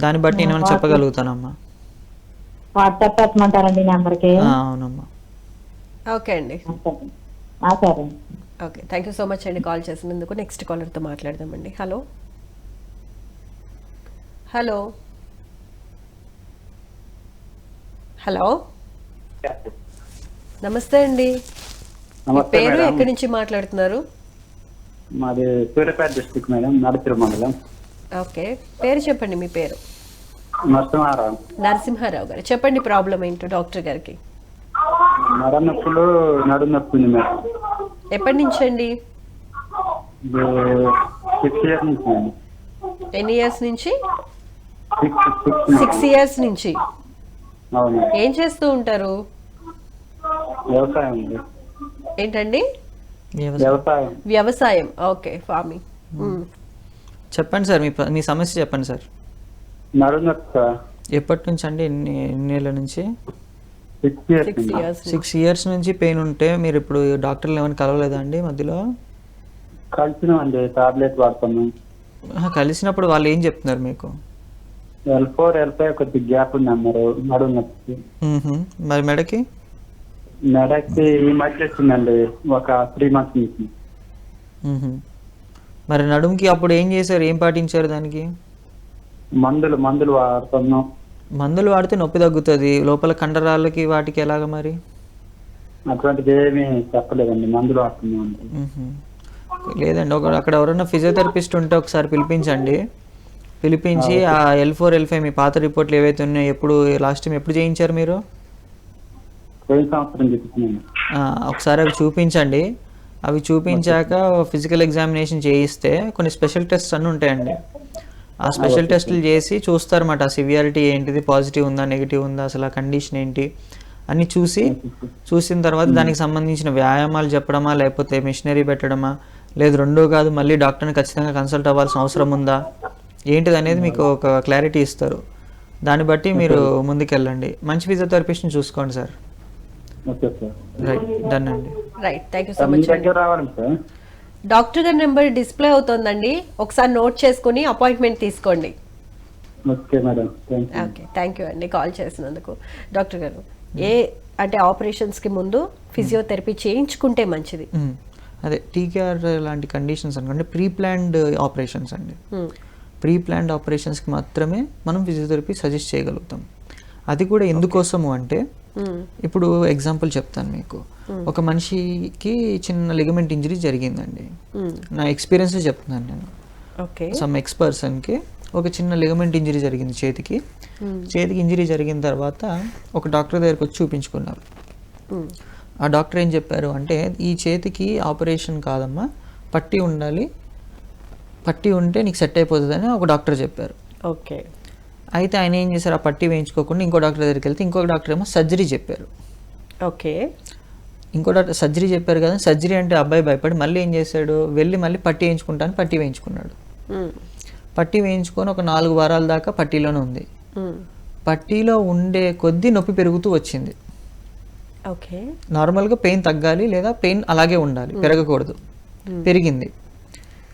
దాన్ని బట్టి నేను ఏమైనా చెప్పగలుగుతానమ్మా. వాట్సాప్ పెట్టమంటారండి నెంబర్కి? అవునమ్మా. ఓకే అండి, okay, thank you so much అండి కాల్ చేసినందుకు. నెక్స్ట్ కాలర్తో మాట్లాడదామండి. హలో హలో హలో నమస్తే అండి, మీ పేరు ఎక్కడి నుంచి మాట్లాడుతున్నారు? మాది సూర్యాపేట డిస్ట్రిక్ట్ మేడం, నడిపిరి మండలం. ఓకే, పేరు చెప్పండి. మీ పేరు? నరసింహారావు. నరసింహారావు గారు, చెప్పండి ప్రాబ్లం ఏంటో డాక్టర్ గారికి. నడుము నొప్పి ఉంది మేడం. ఎప్పటి నుంచి అండి? 6 years నుంచి మేడం. ఎన్ని ఇయర్స్ నుంచి? 6 years నుంచి. అవును. ఏం చేస్తూ ఉంటారు? వ్యవసాయం. ఏంటండి? వ్యవసాయం. Okay, farming. చెప్పండి సార్, మీ సమస్య చెప్పండి సార్. నడుము నొప్పి. ఎప్పటి నుంచి అండి? ఎన్ని ఏళ్ళ నుంచి? 6 years. 6 years నుంచి పెయిన్ ఉంటే మీరు ఇప్పుడు డాక్టర్లు ఏమైనా కలవలేదా అండి మధ్యలో? కలిసినామండి, టాబ్లెట్ వాడుతున్నాం. కలిసినప్పుడు వాళ్ళు ఏం చెప్తున్నారు మీకు? L4, L5 కొద్దిగా గ్యాప్ ఉంది అన్నారు నడుము నొప్పి. మరి మెడకి ఈ మధ్య వచ్చిందండి, ఒక 3 months నుంచి. మరి నడుముకి అప్పుడు ఏం చేశారు, ఏం పాటించారు దానికి? మందులు వాడుతున్నాం. మందులు వాడితే నొప్పి తగ్గుతుంది, లోపల కండరాలకి వాటికి ఎలాగ మరి? అటువంటిది ఏమీ చెప్పలేదండి, మందులు వాడుతున్నాం. లేదండి, అక్కడ ఎవరైనా ఫిజియోథెరపిస్ట్ ఉంటే ఒకసారి పిలిపించి ఆ L4, L5 మీ పాత రిపోర్ట్లు ఏవైతే ఉన్నాయో ఎప్పుడు లాస్ట్ టైం ఎప్పుడు చేయించారు మీరు? ఒకసారి అవి చూపించండి. అవి చూపించాక ఫిజికల్ ఎగ్జామినేషన్ చేయిస్తే కొన్ని స్పెషల్ టెస్ట్స్ అన్నీ ఉంటాయండి. ఆ స్పెషల్ టెస్టులు చేసి చూస్తారన్నమాట. ఆ సివియారిటీ ఏంటిది, పాజిటివ్ ఉందా, నెగిటివ్ ఉందా, అసలు ఆ కండిషన్ ఏంటి అన్ని చూసిన తర్వాత దానికి సంబంధించిన వ్యాయామాలు చెప్పడమా, లేకపోతే మిషనరీ పెట్టడమా, లేదు రెండో కాదు మళ్ళీ డాక్టర్ని ఖచ్చితంగా కన్సల్ట్ అవ్వాల్సిన అవసరం ఉందా ఏంటిది అనేది మీకు ఒక క్లారిటీ ఇస్తారు. దాన్ని బట్టి మీరు ముందుకెళ్ళండి. మంచి ఫిజియోథెరపిస్ట్ని చూసుకోండి సార్. రైట్, డన్ అండి. Right, thank you so much. Doctor గారి నెంబర్ డిస్ప్లే అవుతోందండి, ఒకసారి నోట్ చేసుకుని అపాయింట్మెంట్ తీసుకోండి. Okay madam, thank you. Okay, thank you అండి కాల్ చేసినందుకు. డాక్టర్ గారు, అంటే ఆపరేషన్స్కి ముందు ఫిజియోథెరపీ చేయించుకుంటే మంచిది? అదే టీకేఆర్ లాంటి కండిషన్స్ అనుకోండి ప్రీ ప్లాన్డ్ ఆపరేషన్స్ అండి. ప్రీ ప్లాన్డ్ ఆపరేషన్స్కి మాత్రమే మనం ఫిజియోథెరపీ సజెస్ట్ చేయగలుగుతాం. అది కూడా ఎందుకోసము అంటే, ఇప్పుడు ఎగ్జాంపుల్ చెప్తాను మీకు. ఒక మనిషికి చిన్న లిగమెంట్ ఇంజరీ జరిగిందండి, నా ఎక్స్పీరియన్స్ చెప్తున్నాను నేను. సమ్ ఎక్స్ పర్సన్కి ఒక చిన్న లిగమెంట్ ఇంజరీ జరిగింది చేతికి ఇంజరీ జరిగిన తర్వాత ఒక డాక్టర్ దగ్గరికి వచ్చి చూపించుకున్నారు. ఆ డాక్టర్ ఏం చెప్పారు అంటే, ఈ చేతికి ఆపరేషన్ కాదమ్మా, పట్టి ఉండాలి, పట్టి ఉంటే నీకు సెట్ అయిపోతుందని ఒక డాక్టర్ చెప్పారు. ఓకే. అయితే ఆయన ఏం చేశారు, ఆ పట్టి వేయించుకోకుండా ఇంకో డాక్టర్ దగ్గరికి వెళ్తే ఇంకొక డాక్టర్ ఏమో సర్జరీ చెప్పారు. ఓకే. ఇంకో డాక్టర్ సర్జరీ చెప్పారు కదా, సర్జరీ అంటే అబ్బాయి భయపడి మళ్ళీ ఏం చేశాడు, వెళ్ళి మళ్ళీ పట్టి వేయించుకుంటాను పట్టి వేయించుకున్నాడు. పట్టి వేయించుకొని ఒక 4 వారాల దాకా పట్టీలోనే ఉంది. పట్టీలో ఉండే కొద్దీ నొప్పి పెరుగుతూ వచ్చింది. ఓకే. నార్మల్గా పెయిన్ తగ్గాలి లేదా పెయిన్ అలాగే ఉండాలి, పెరగకూడదు. పెరిగింది.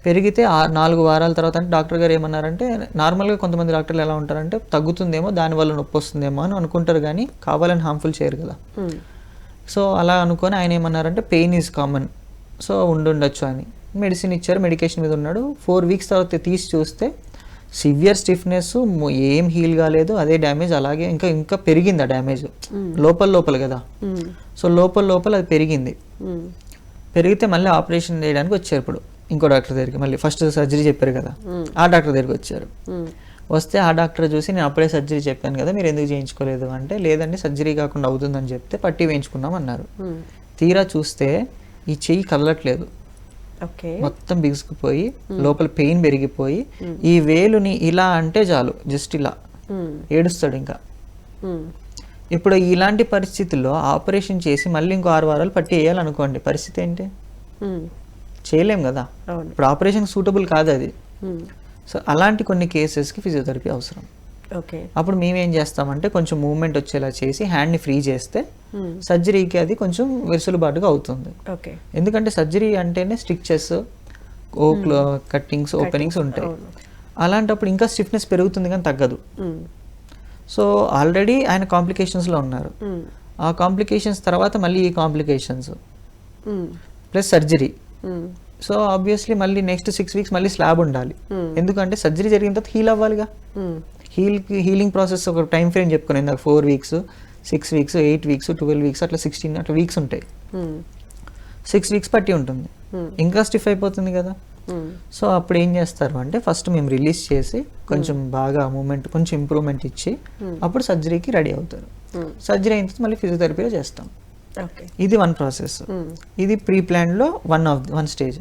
పెరిగితే 4 వారాల తర్వాత అంటే డాక్టర్ గారు ఏమన్నారంటే, నార్మల్గా కొంతమంది డాక్టర్లు ఎలా ఉంటారంటే తగ్గుతుందేమో దానివల్ల నొప్పి వస్తుందేమో అని అనుకుంటారు, కానీ కావాలని హార్మ్ఫుల్ చేయరు కదా. సో అలా అనుకొని ఆయన ఏమన్నారంటే పెయిన్ ఈజ్ కామన్, సో ఉండొచ్చు అని మెడిసిన్ ఇచ్చారు. మెడికేషన్ మీద ఉన్నాడు. 4 వీక్స్ తర్వాత తీసి చూస్తే సివియర్ స్టిఫ్నెస్, ఏం హీల్ కాలేదు, అదే డ్యామేజ్ అలాగే ఇంకా ఇంకా పెరిగింది. ఆ డ్యామేజ్ లోపల కదా, సో లోపల అది పెరిగింది. పెరిగితే మళ్ళీ ఆపరేషన్ చేయడానికి వచ్చారు. ఇప్పుడు ఇంకో డాక్టర్ దగ్గరికి, మళ్ళీ ఫస్ట్ సర్జరీ చెప్పారు కదా, ఆ డాక్టర్ దగ్గరికి వచ్చారు. వస్తే ఆ డాక్టర్ చూసి, నేను అప్పుడే సర్జరీ చెప్పాను కదా, మీరు ఎందుకు చేయించుకోలేదు అంటే, లేదండి సర్జరీ కాకుండా అవుతుందని చెప్తే పట్టి వేయించుకున్నాం అన్నారు. తీరా చూస్తే ఈ చెయ్యి కదలట్లేదు, మొత్తం బిగుసుకుపోయి లోపల పెయిన్ పెరిగిపోయి, ఈ వేలుని ఇలా అంటే చాలు జస్ట్ ఇలా ఏడుస్తాడు ఇంకా. ఇప్పుడు ఇలాంటి పరిస్థితుల్లో ఆపరేషన్ చేసి మళ్ళీ ఇంకో 6 వారాలు పట్టి వేయాలనుకోండి, పరిస్థితి ఏంటి? చేయలేం కదా. ఇప్పుడు ఆపరేషన్ సూటబుల్ కాదు అది. సో అలాంటి కొన్ని కేసెస్కి ఫిజియోథెరపీ అవసరం. అప్పుడు మేమేం చేస్తామంటే, కొంచెం మూవ్మెంట్ వచ్చేలా చేసి హ్యాండ్ని ఫ్రీ చేస్తే సర్జరీకి అది కొంచెం వెసులుబాటుగా అవుతుంది. ఎందుకంటే సర్జరీ అంటేనే స్టిచెస్, కట్టింగ్స్, ఓపెనింగ్స్ ఉంటాయి. అలాంటప్పుడు ఇంకా స్టిఫ్నెస్ పెరుగుతుంది కానీ తగ్గదు. సో ఆల్రెడీ ఆయన కాంప్లికేషన్స్లో ఉన్నారు. ఆ కాంప్లికేషన్స్ తర్వాత మళ్ళీ ఈ complications plus surgery. So obviously మళ్ళీ నెక్స్ట్ 6 వీక్స్ మళ్ళీ స్లాబ్ ఉండాలి. ఎందుకంటే సర్జరీ జరిగిన తర్వాత హీల్ అవ్వాలిగా. హీలింగ్ ప్రాసెస్ ఒక టైం ఫ్రేమ్ చెప్పుకుని, నాకు 4 వీక్స్, 6 వీక్స్, 8 వీక్స్, 12 వీక్స్, అట్లా 16 అట్లా వీక్స్ ఉంటాయి. 6 వీక్స్ పట్టి ఉంటుంది, ఇంకా స్టిఫ్ అయిపోతుంది కదా. సో అప్పుడు ఏం చేస్తారు అంటే, ఫస్ట్ మేము రిలీజ్ చేసి కొంచెం బాగా మూమెంట్ కొంచెం ఇంప్రూవ్మెంట్ ఇచ్చి అప్పుడు సర్జరీకి రెడీ అవుతారు. సర్జరీ అయిన తర్వాత మళ్ళీ ఫిజియోథెరపీలో చేస్తాం. ఇది 1 ప్రాసెస్. ఇది ప్రీ ప్లాన్లో వన్ స్టేజ్.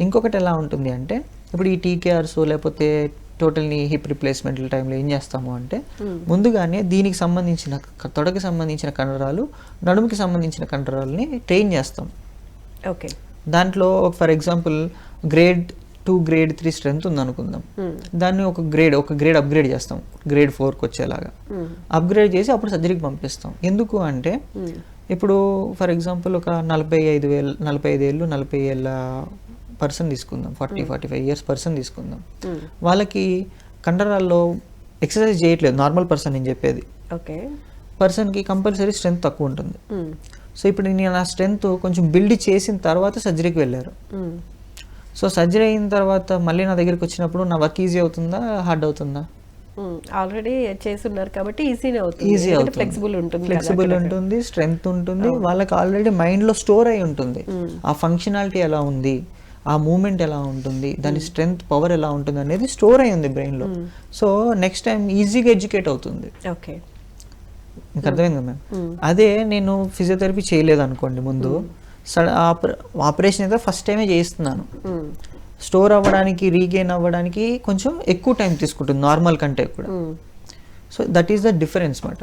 ఇంకొకటి ఎలా ఉంటుంది అంటే, ఇప్పుడు ఈ టీకేఆర్స్ లేకపోతే టోటల్ నీ హిప్ రిప్లేస్మెంట్ టైంలో ఏం చేస్తాము అంటే, ముందుగానే దీనికి సంబంధించిన తొడకి సంబంధించిన కండరాలు, నడుముకి సంబంధించిన కండరాలని ట్రైన్ చేస్తాం. దాంట్లో for example grade 2, grade 3 strength ఉందనుకుందాం. దాన్ని ఒక గ్రేడ్ అప్గ్రేడ్ చేస్తాం, గ్రేడ్ 4కి వచ్చేలాగా అప్గ్రేడ్ చేసి అప్పుడు సర్జరీకి పంపిస్తాం. ఎందుకు అంటే, ఇప్పుడు ఫర్ ఎగ్జాంపుల్ ఒక 45 ఏళ్ళు 40 ఏళ్ళ పర్సన్ తీసుకుందాం, 40-45 ఇయర్స్ పర్సన్ తీసుకుందాం. వాళ్ళకి కండరాల్లో ఎక్సర్సైజ్ చేయట్లేదు నార్మల్ పర్సన్. నేను చెప్పేది పర్సన్కి కంపల్సరీ స్ట్రెంత్ తక్కువ ఉంటుంది. సో ఇప్పుడు నేను ఆ స్ట్రెంత్ కొంచెం బిల్డ్ చేసిన తర్వాత సర్జరీకి వెళ్ళారు. సో సర్జరీ అయిన తర్వాత మళ్ళీ నా దగ్గరికి వచ్చినప్పుడు నా వర్క్ ఈజీ అవుతుందా, హార్డ్ అవుతుందా? ఆల్రెడీ చేస్తున్నారు కాబట్టి ఈజీ అవుతుంది, ఫ్లెక్సిబుల్ ఉంటుంది, స్ట్రెంగ్త్ ఉంటుంది. వాళ్ళకి ఆల్రెడీ మైండ్లో స్టోర్ అయి ఉంటుంది ఆ ఫంక్షనాలిటీ ఎలా ఉంది, ఆ మూమెంట్ ఎలా ఉంటుంది, దాని స్ట్రెంగ్త్ పవర్ ఎలా ఉంటుంది అనేది స్టోర్ అయి ఉంది బ్రెయిన్లో. సో నెక్స్ట్ టైం ఈజీగా ఎడ్యుకేట్ అవుతుంది. మీకు అర్థమైంది కదా మ్యామ్? అదే నేను ఫిజియోథెరపీ చేయలేదు అనుకోండి, ముందు ఆపరేషన్ అయితే ఫస్ట్ టైమే చేయిస్తున్నాను, స్టోర్ అవ్వడానికి, రీగెయిన్ అవ్వడానికి కొంచెం ఎక్కువ టైం తీసుకుంటుంది నార్మల్ కంటే కూడా. So that is the difference మాట.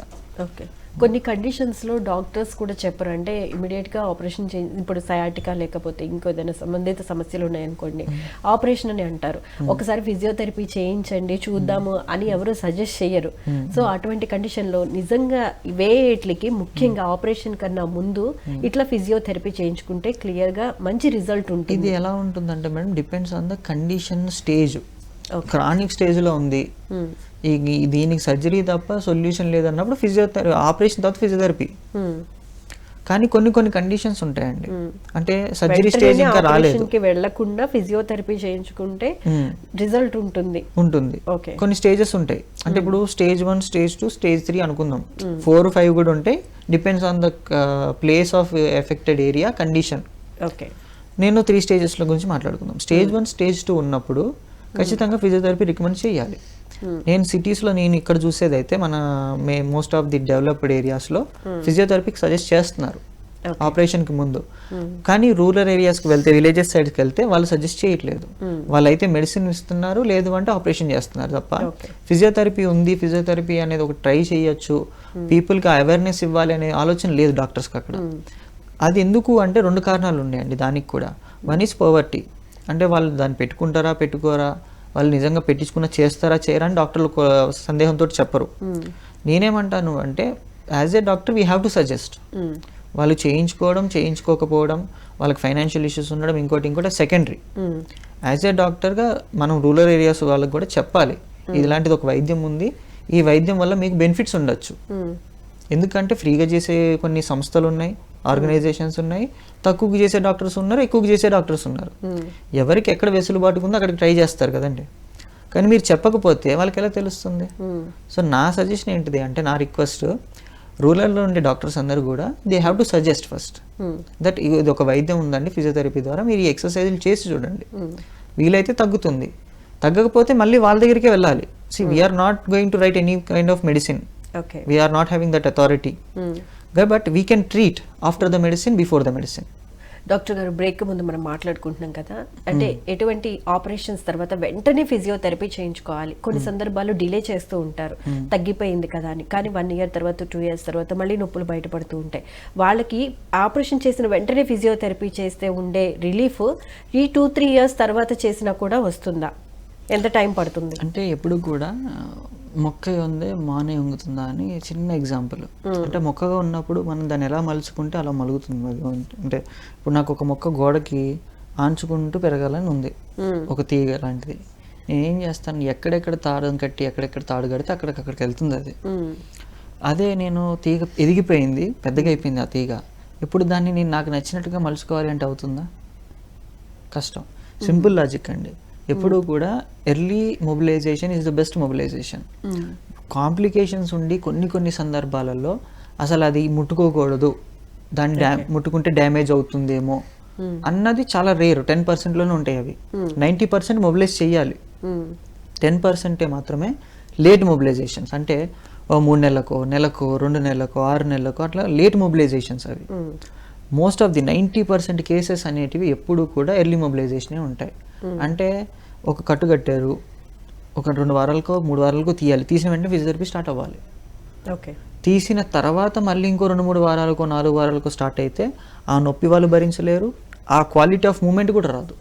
కొన్ని కండిషన్స్లో డాక్టర్స్ కూడా చెప్పరు, అంటే ఇమీడియట్గా ఆపరేషన్ ఇప్పుడు సయాటికా లేకపోతే ఇంకో ఏదైనా సంబంధిత సమస్యలు ఉన్నాయనుకోండి ఆపరేషన్ అని అంటారు. ఒకసారి ఫిజియోథెరపీ చేయించండి చూద్దాము అని ఎవరు సజెస్ట్ చేయరు. సో అటువంటి కండిషన్లో నిజంగా వేట్లకి ముఖ్యంగా ఆపరేషన్ కన్నా ముందు ఇట్లా ఫిజియోథెరపీ చేయించుకుంటే క్లియర్గా మంచి రిజల్ట్ ఉంటుంది. ఇది ఎలా ఉంటుందంటే madam, depends on the condition stage. Chronic స్టేజ్లో ఉంది, దీనికి సర్జరీ తప్ప సొల్యూషన్ లేదన్నప్పుడు ఫిజియోథెరపీ, ఆపరేషన్ తర్వాత ఫిజియోథెరపీ. కానీ కొన్ని కండిషన్స్ ఉంటాయండి, అంటే సర్జరీ స్టేజ్ ఇంకా రాలేదు, వెళ్లకుండా ఫిజియోథెరపీ చేయించుకుంటే రిజల్ట్ ఉంటుంది. కొన్ని స్టేజెస్ ఉంటాయి, అంటే ఇప్పుడు స్టేజ్ 1, స్టేజ్ 2, స్టేజ్ 3 అనుకుందాం, 4, 5 కూడా ఉంటాయి. Depends on the place of affected area, condition. నేను 3 స్టేజెస్ల గురించి మాట్లాడుకుందాం. స్టేజ్ 1, స్టేజ్ 2 ఉన్నప్పుడు ఖచ్చితంగా ఫిజియోథెరపీ రికమెండ్ చేయాలి. నేను సిటీస్లో నేను ఇక్కడ చూసేదైతే మన మోస్ట్ ఆఫ్ ది డెవలప్డ్ ఏరియాస్లో ఫిజియోథెరపీకి సజెస్ట్ చేస్తున్నారు ఆపరేషన్కి ముందు. కానీ రూరల్ ఏరియాస్కి వెళ్తే, విలేజెస్ సైడ్కి వెళ్తే వాళ్ళు సజెస్ట్ చేయట్లేదు. వాళ్ళైతే మెడిసిన్ ఇస్తున్నారు, లేదు అంటే ఆపరేషన్ చేస్తున్నారు తప్ప ఫిజియోథెరపీ ఉంది, ఫిజియోథెరపీ అనేది ఒక ట్రై చేయొచ్చు, పీపుల్కి అవేర్నెస్ ఇవ్వాలి అనే ఆలోచన లేదు డాక్టర్స్కి అక్కడ. అది ఎందుకు అంటే 2 కారణాలు ఉన్నాయండి దానికి కూడా. 1 ఈజ్ పవర్టీ, అంటే వాళ్ళు దాన్ని పెట్టుకుంటారా పెట్టుకోరా, వాళ్ళు నిజంగా పెట్టించుకున్న చేస్తారా చేయరా అని డాక్టర్లు సందేహంతో చెప్పరు. నేనేమంటాను అంటే as a doctor we have to suggest. వాళ్ళు చేయించుకోవడం చేయించుకోకపోవడం, వాళ్ళకి ఫైనాన్షియల్ ఇష్యూస్ ఉండడం ఇంకోటి సెకండరీ. యాజ్ ఏ డాక్టర్గా మనం రూరల్ ఏరియాస్ వాళ్ళకి కూడా చెప్పాలి, ఇలాంటిది ఒక వైద్యం ఉంది, ఈ వైద్యం వల్ల మీకు బెనిఫిట్స్ ఉండొచ్చు. ఎందుకంటే ఫ్రీగా చేసే కొన్ని సంస్థలు ఉన్నాయి, ఆర్గనైజేషన్స్ ఉన్నాయి, తక్కువకి చేసే డాక్టర్స్ ఉన్నారు, ఎక్కువకి చేసే డాక్టర్స్ ఉన్నారు. ఎవరికి ఎక్కడ వెసులుబాటు ఉందో అక్కడికి ట్రై చేస్తారు కదండి. కానీ మీరు చెప్పకపోతే వాళ్ళకి ఎలా తెలుస్తుంది? సో నా సజెషన్ ఏంటిది అంటే, నా రిక్వెస్ట్ రూరల్లో ఉండే డాక్టర్స్ అందరూ కూడా they have to suggest first that ఇది ఒక వైద్యం ఉందండి, ఫిజియోథెరపీ ద్వారా మీరు ఈ ఎక్సర్సైజులు చేసి చూడండి, వీలైతే తగ్గుతుంది, తగ్గకపోతే మళ్ళీ వాళ్ళ దగ్గరికే వెళ్ళాలి. See, we are not going to write any kind of medicine. We are not having that authority. But we can treat after the medicine, before the medicine. Doctor గారు, బ్రేక్ ముందు మనం మాట్లాడుకుంటున్నాం కదా, అంటే ఎటువంటి ఆపరేషన్స్ తర్వాత వెంటనే ఫిజియోథెరపీ చేయించుకోవాలి. కొన్ని సందర్భాల్లో డిలే చేస్తూ ఉంటారు, తగ్గిపోయింది కదా అని. కానీ 1 year తర్వాత 2 years తర్వాత మళ్ళీ నొప్పులు బయటపడుతూ ఉంటాయి. వాళ్ళకి ఆపరేషన్ చేసిన వెంటనే ఫిజియోథెరపీ చేస్తే ఉండే రిలీఫ్ ఈ 2-3 years తర్వాత చేసినా కూడా వస్తుందా? ఎంత టైం పడుతుంది? అంటే ఎప్పుడు కూడా మొక్క ఉందే మానే ఉంగుతుందా అని చిన్న ఎగ్జాంపుల్. అంటే మొక్కగా ఉన్నప్పుడు మనం దాన్ని ఎలా మలుచుకుంటే అలా మలుగుతుంది. అంటే ఇప్పుడు నాకు ఒక మొక్క గోడకి ఆంచుకుంటూ పెరగాలని ఉంది, ఒక తీగ లాంటిది. నేనేం చేస్తాను, ఎక్కడెక్కడ తాడు కట్టి ఎక్కడెక్కడ తాడు కడితే అక్కడికి వెళ్తుంది అది. అదే నేను తీగ ఎదిగిపోయింది, పెద్దగా అయిపోయింది ఆ తీగ, ఇప్పుడు దాన్ని నేను నాకు నచ్చినట్టుగా మలుచుకోవాలి అంటే అవుతుందా? కష్టం. సింపుల్ లాజిక్ అండి. ఎప్పుడు కూడా early mobilisation is the best mobilisation. Complications ఉండి కొన్ని సందర్భాలలో అసలు అది ముట్టుకోకూడదు, దాన్ని ముట్టుకుంటే డ్యామేజ్ అవుతుందేమో అన్నది చాలా రేర్. 10%లోనే ఉంటాయి అవి. 90% మొబిలైజ్ చేయాలి, 10% మాత్రమే లేట్ మొబిలైజేషన్స్. అంటే 3 నెలలకో 2 నెలలకో 6 నెలలకో అట్లా లేట్ మొబిలైజేషన్స్ అవి. మోస్ట్ ఆఫ్ ది 90% కేసెస్ అనేటివి ఎప్పుడు కూడా ఎర్లీ మొబిలైజేషనే ఉంటాయి. అంటే ఒక కట్టు కట్టారు, ఒక 2 వారాలకో 3 వారాలకో తీయాలి, తీసిన వెంటనే ఫిజియోథెరపీ స్టార్ట్ అవ్వాలి. తీసిన తర్వాత మళ్ళీ ఇంకో 2-3 వారాలకో 4 వారాలకో స్టార్ట్ అయితే ఆ నొప్పి వాళ్ళు భరించలేరు, ఆ క్వాలిటీ ఆఫ్ మూమెంట్ కూడా రాదు.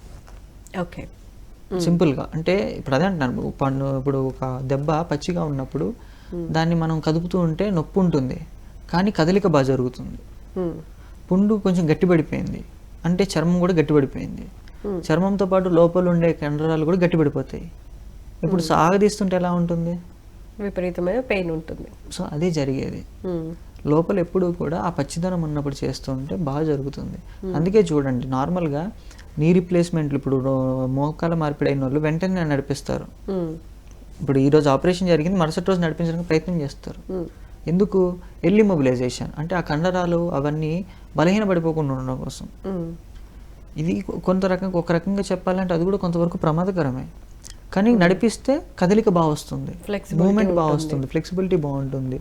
సింపుల్గా అంటే ఇప్పుడు అదే అంటున్నాను, ఇప్పుడు ఒక దెబ్బ పచ్చిగా ఉన్నప్పుడు దాన్ని మనం కదుపుతూ ఉంటే నొప్పి ఉంటుంది, కానీ కదలిక బాగా జరుగుతుంది. పుండు కొంచెం గట్టిపడిపోయింది అంటే చర్మం కూడా గట్టిపడిపోయింది, చర్మంతో పాటు లోపల ఉండే కండరాలు కూడా గట్టిపడిపోతాయి. ఇప్పుడు సాగదీస్తుంటే ఎలా ఉంటుంది? విపరీతమైన పెయిన్ ఉంటుంది. సో అదే జరిగేది. లోపల ఎప్పుడు కూడా ఆ పచ్చిదనం ఉన్నప్పుడు చేస్తుంటే బాగా జరుగుతుంది. అందుకే చూడండి, నార్మల్గా నీ రీప్లేస్మెంట్లు ఇప్పుడు మోకాల మార్పిడి అయిన వాళ్ళు వెంటనే నడిపిస్తారు. ఇప్పుడు ఈరోజు ఆపరేషన్ జరిగింది, మరుసటి రోజు నడిపించడానికి ప్రయత్నం చేస్తారు. ఎందుకు? Early mobilisation. అంటే ఆ కండరాలు అవన్నీ బలహీన పడిపోకుండా ఉండడం కోసం. ఇది ఒక రకంగా చెప్పాలంటే అది కూడా కొంతవరకు ప్రమాదకరమే. కానీ నడిపిస్తే కదలిక బాగా వస్తుంది, Flexibility మూమెంట్ బాగా ఉంటుంది. వస్తుంది, ఫ్లెక్సిబిలిటీ బాగుంటుంది,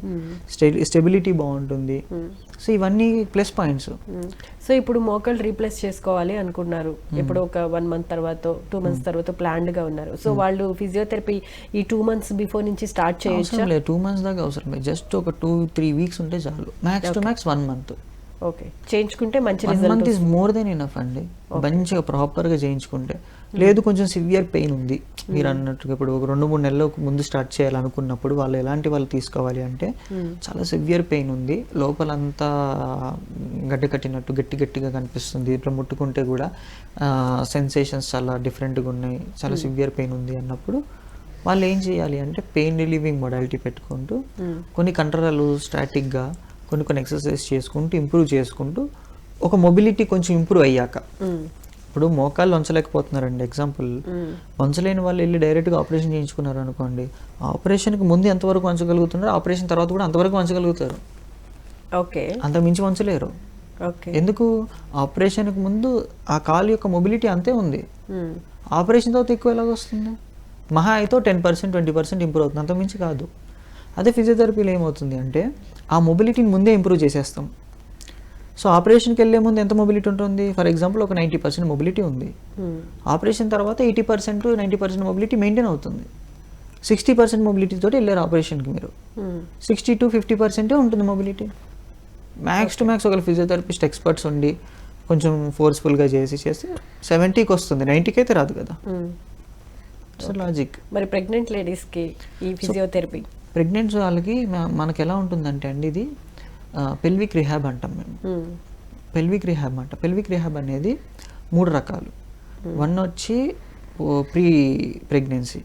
స్టెబిలిటీ బాగుంటుంది. సో ఇవన్నీ ప్లస్ పాయింట్స్. సో ఇప్పుడు మోకాళ్ళు రీప్లేస్ చేసుకోవాలి అనుకున్నారు, ఇప్పుడు ఒక 1 month తర్వాత 2 months తర్వాత ప్లాన్డ్ గా ఉన్నారు. సో వాళ్ళు ఫిజియోథెరపీ ఈ 2 months బిఫోర్ నుంచి స్టార్ట్ చేయొచ్చా? అవసరం లేదు, 2 months దాకా అవసరం లేదు, జస్ట్ ఒక 2-3 weeks ఉంటే చాలు, max to max 1 month. Okay, చేయించుకుంటే మంచి 1 result month is more than enough అండి, మంచిగా ప్రాపర్గా చేయించుకుంటే. లేదు కొంచెం సివియర్ పెయిన్ ఉంది మీరు అన్నట్టుగా, ఇప్పుడు ఒక 2-3 నెలల ముందు స్టార్ట్ చేయాలనుకున్నప్పుడు వాళ్ళు ఎలాంటి వాళ్ళు తీసుకోవాలి అంటే, చాలా సివియర్ పెయిన్ ఉంది, లోపలంతా గడ్డ కట్టినట్టు గట్టిగా కనిపిస్తుంది, ఇట్లా ముట్టుకుంటే కూడా సెన్సేషన్స్ చాలా డిఫరెంట్గా ఉన్నాయి, చాలా సివియర్ పెయిన్ ఉంది అన్నప్పుడు వాళ్ళు ఏం చేయాలి అంటే పెయిన్ రిలీవింగ్ మొడాలిటీ పెట్టుకుంటూ కొన్ని కంట్రోల్ స్టాటిక్గా కొన్ని ఎక్సర్సైజ్ చేసుకుంటూ ఇంప్రూవ్ చేసుకుంటూ ఒక మొబిలిటీ కొంచెం ఇంప్రూవ్ అయ్యాక, ఇప్పుడు మోకాళ్ళు వంచలేకపోతున్నారండి ఎగ్జాంపుల్, వంచలేని వాళ్ళు వెళ్ళి డైరెక్ట్గా ఆపరేషన్ చేయించుకున్నారు అనుకోండి, ఆపరేషన్కి ముందు ఎంతవరకు వంచగలుగుతున్నారు, ఆపరేషన్ తర్వాత కూడా అంతవరకు వంచగలుగుతారు, ఓకే, అంత మించి వంచలేరు. ఓకే, ఎందుకు, ఆపరేషన్కి ముందు ఆ కాలు యొక్క మొబిలిటీ అంతే ఉంది, ఆపరేషన్ తర్వాత ఎక్కువ ఎలాగ వస్తుంది, మహా అయితే 10% 20% ఇంప్రూవ్ అవుతుంది, అంత మించి కాదు. అదే ఫిజియోథెరపీలో ఏమవుతుంది అంటే ఆ మొబిలిటీని ముందే ఇంప్రూవ్ చేసేస్తాం. సో ఆపరేషన్కి వెళ్ళే ముందు ఎంత మొబిలిటీ ఉంటుంది, ఫర్ ఎగ్జాంపుల్ ఒక 90% మొబిలిటీ ఉంది, ఆపరేషన్ తర్వాత 80% 90% మొబిలిటీ మెయింటైన్ అవుతుంది, 60% మొబిలిటీ తోటి వెళ్ళారు ఆపరేషన్కి మీరు, 60 to 50% ఉంటుంది మొబిలిటీ. మ్యాక్స్ టు మ్యాక్స్ ఒక ఫిజియోథెరపిస్ట్ ఎక్స్పర్ట్స్ ఉండి కొంచెం ఫోర్స్ఫుల్గా చేస్తే 70కి వస్తుంది, 90కి అయితే రాదు కదా. So logic. మరి ప్రెగ్నెంట్ లేడీస్కి ఈ ఫిజియోథెరపీ, ప్రెగ్నెంట్ వాళ్ళకి మనకి ఎలా ఉంటుందంటే అండి, ఇది పెల్విక్ రిహాబ్ అంటాం మేము, పెల్విక్ రిహాబ్ అనేది 3 రకాలు. 1 వచ్చి ప్రీ ప్రెగ్నెన్సీ,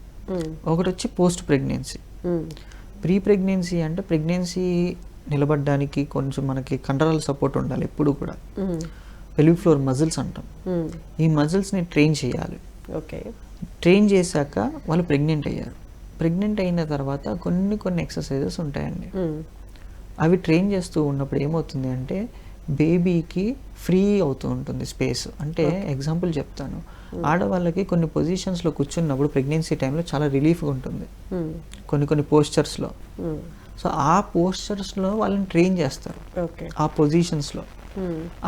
ఒకటి వచ్చి పోస్ట్ ప్రెగ్నెన్సీ. ప్రీ ప్రెగ్నెన్సీ అంటే ప్రెగ్నెన్సీ నిలబడడానికి కొంచెం మనకి కండరాల సపోర్ట్ ఉండాలి ఎప్పుడు కూడా, పెల్విక్ ఫ్లోర్ మజిల్స్ అంటాం, ఈ మజిల్స్ని ట్రైన్ చేయాలి. ఓకే, ట్రైన్ చేశాక వాళ్ళు ప్రెగ్నెంట్ అయ్యారు, ప్రెగ్నెంట్ అయిన తర్వాత కొన్ని ఎక్సర్సైజెస్ ఉంటాయండి, అవి ట్రైన్ చేస్తూ ఉన్నప్పుడు ఏమవుతుంది అంటే బేబీకి ఫ్రీ అవుతూ ఉంటుంది స్పేస్. అంటే ఎగ్జాంపుల్ చెప్తాను, ఆడవాళ్ళకి కొన్ని పొజిషన్స్లో కూర్చున్నప్పుడు ప్రెగ్నెన్సీ టైంలో చాలా రిలీఫ్గా ఉంటుంది కొన్ని పోస్చర్స్లో. సో ఆ పోస్చర్స్లో వాళ్ళని ట్రైన్ చేస్తారు, ఆ పొజిషన్స్లో.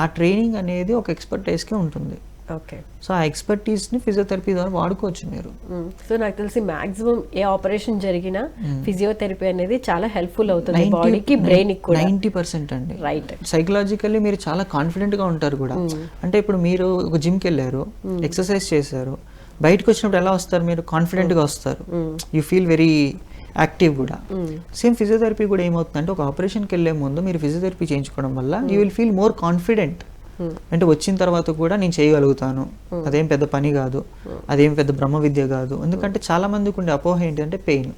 ఆ ట్రైనింగ్ అనేది ఒక ఎక్స్పర్టైజ్కే ఉంటుంది. ఓకే, సో ఆ ఎక్స్పర్టీస్ని ఫిజియోథెరపీ ద్వారా వాడుకోవచ్చు మీరు. సో నాకు తెలిసి మాక్సిమం ఏ ఆపరేషన్ జరిగినా ఫిజియోథెరపీ అనేది చాలా హెల్ప్ఫుల్ అవుతుంది బాడీకి, బ్రెయిన్కి కూడా. 90% అండి. రైట్. సైకలాజికల్లీ మీరు చాలా కాన్ఫిడెంట్గా ఉంటారు కూడా. అంటే ఇప్పుడు మీరు ఒక జిమ్కి వెళ్ళారు, ఎక్సర్సైజ్ చేశారు, బయటకు వచ్చినప్పుడు ఎలా వస్తారు మీరు, కాన్ఫిడెంట్గా వస్తారు, యూ ఫీల్ వెరీ యాక్టివ్ కూడా. సేమ్ ఫిజియోథెరపీ కూడా ఏమవుతుందంటే ఒక ఆపరేషన్కి వెళ్ళే ముందు మీరు ఫిజియోథెరపీ చేయించుకోవడం వల్ల you will feel more confident. అంటే వచ్చిన తర్వాత కూడా నేను చేయగలుగుతాను, అదేం పెద్ద పని కాదు, అదేం పెద్ద బ్రహ్మ విద్య కాదు. ఎందుకంటే చాలా మందికి ఉండే అపోహ ఏంటంటే పెయిన్.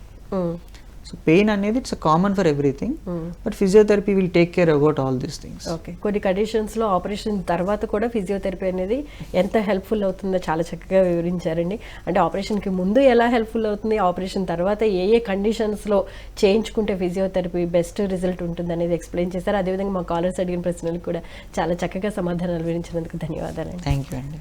సో పెయిన్ అనేది it's common for everything, but physiotherapy will take care about all these things. Okay, కొన్ని కండిషన్స్లో ఆపరేషన్ తర్వాత కూడా ఫిజియోథెరపీ అనేది ఎంత హెల్ప్ఫుల్ అవుతుందో చాలా చక్కగా వివరించారండి. అంటే ఆపరేషన్కి ముందు ఎలా హెల్ప్ఫుల్ అవుతుంది, ఆపరేషన్ తర్వాత ఏ కండిషన్స్లో చేయించుకుంటే ఫిజియోథెరపీ బెస్ట్ రిజల్ట్ ఉంటుంది అనేది ఎక్స్ప్లెయిన్ చేశారు. అదేవిధంగా మా కాలర్స్ అడిగిన ప్రశ్నలకు కూడా చాలా చక్కగా సమాధానాలు వివరించినందుకు ధన్యవాదాలు. థ్యాంక్ యూ అండి.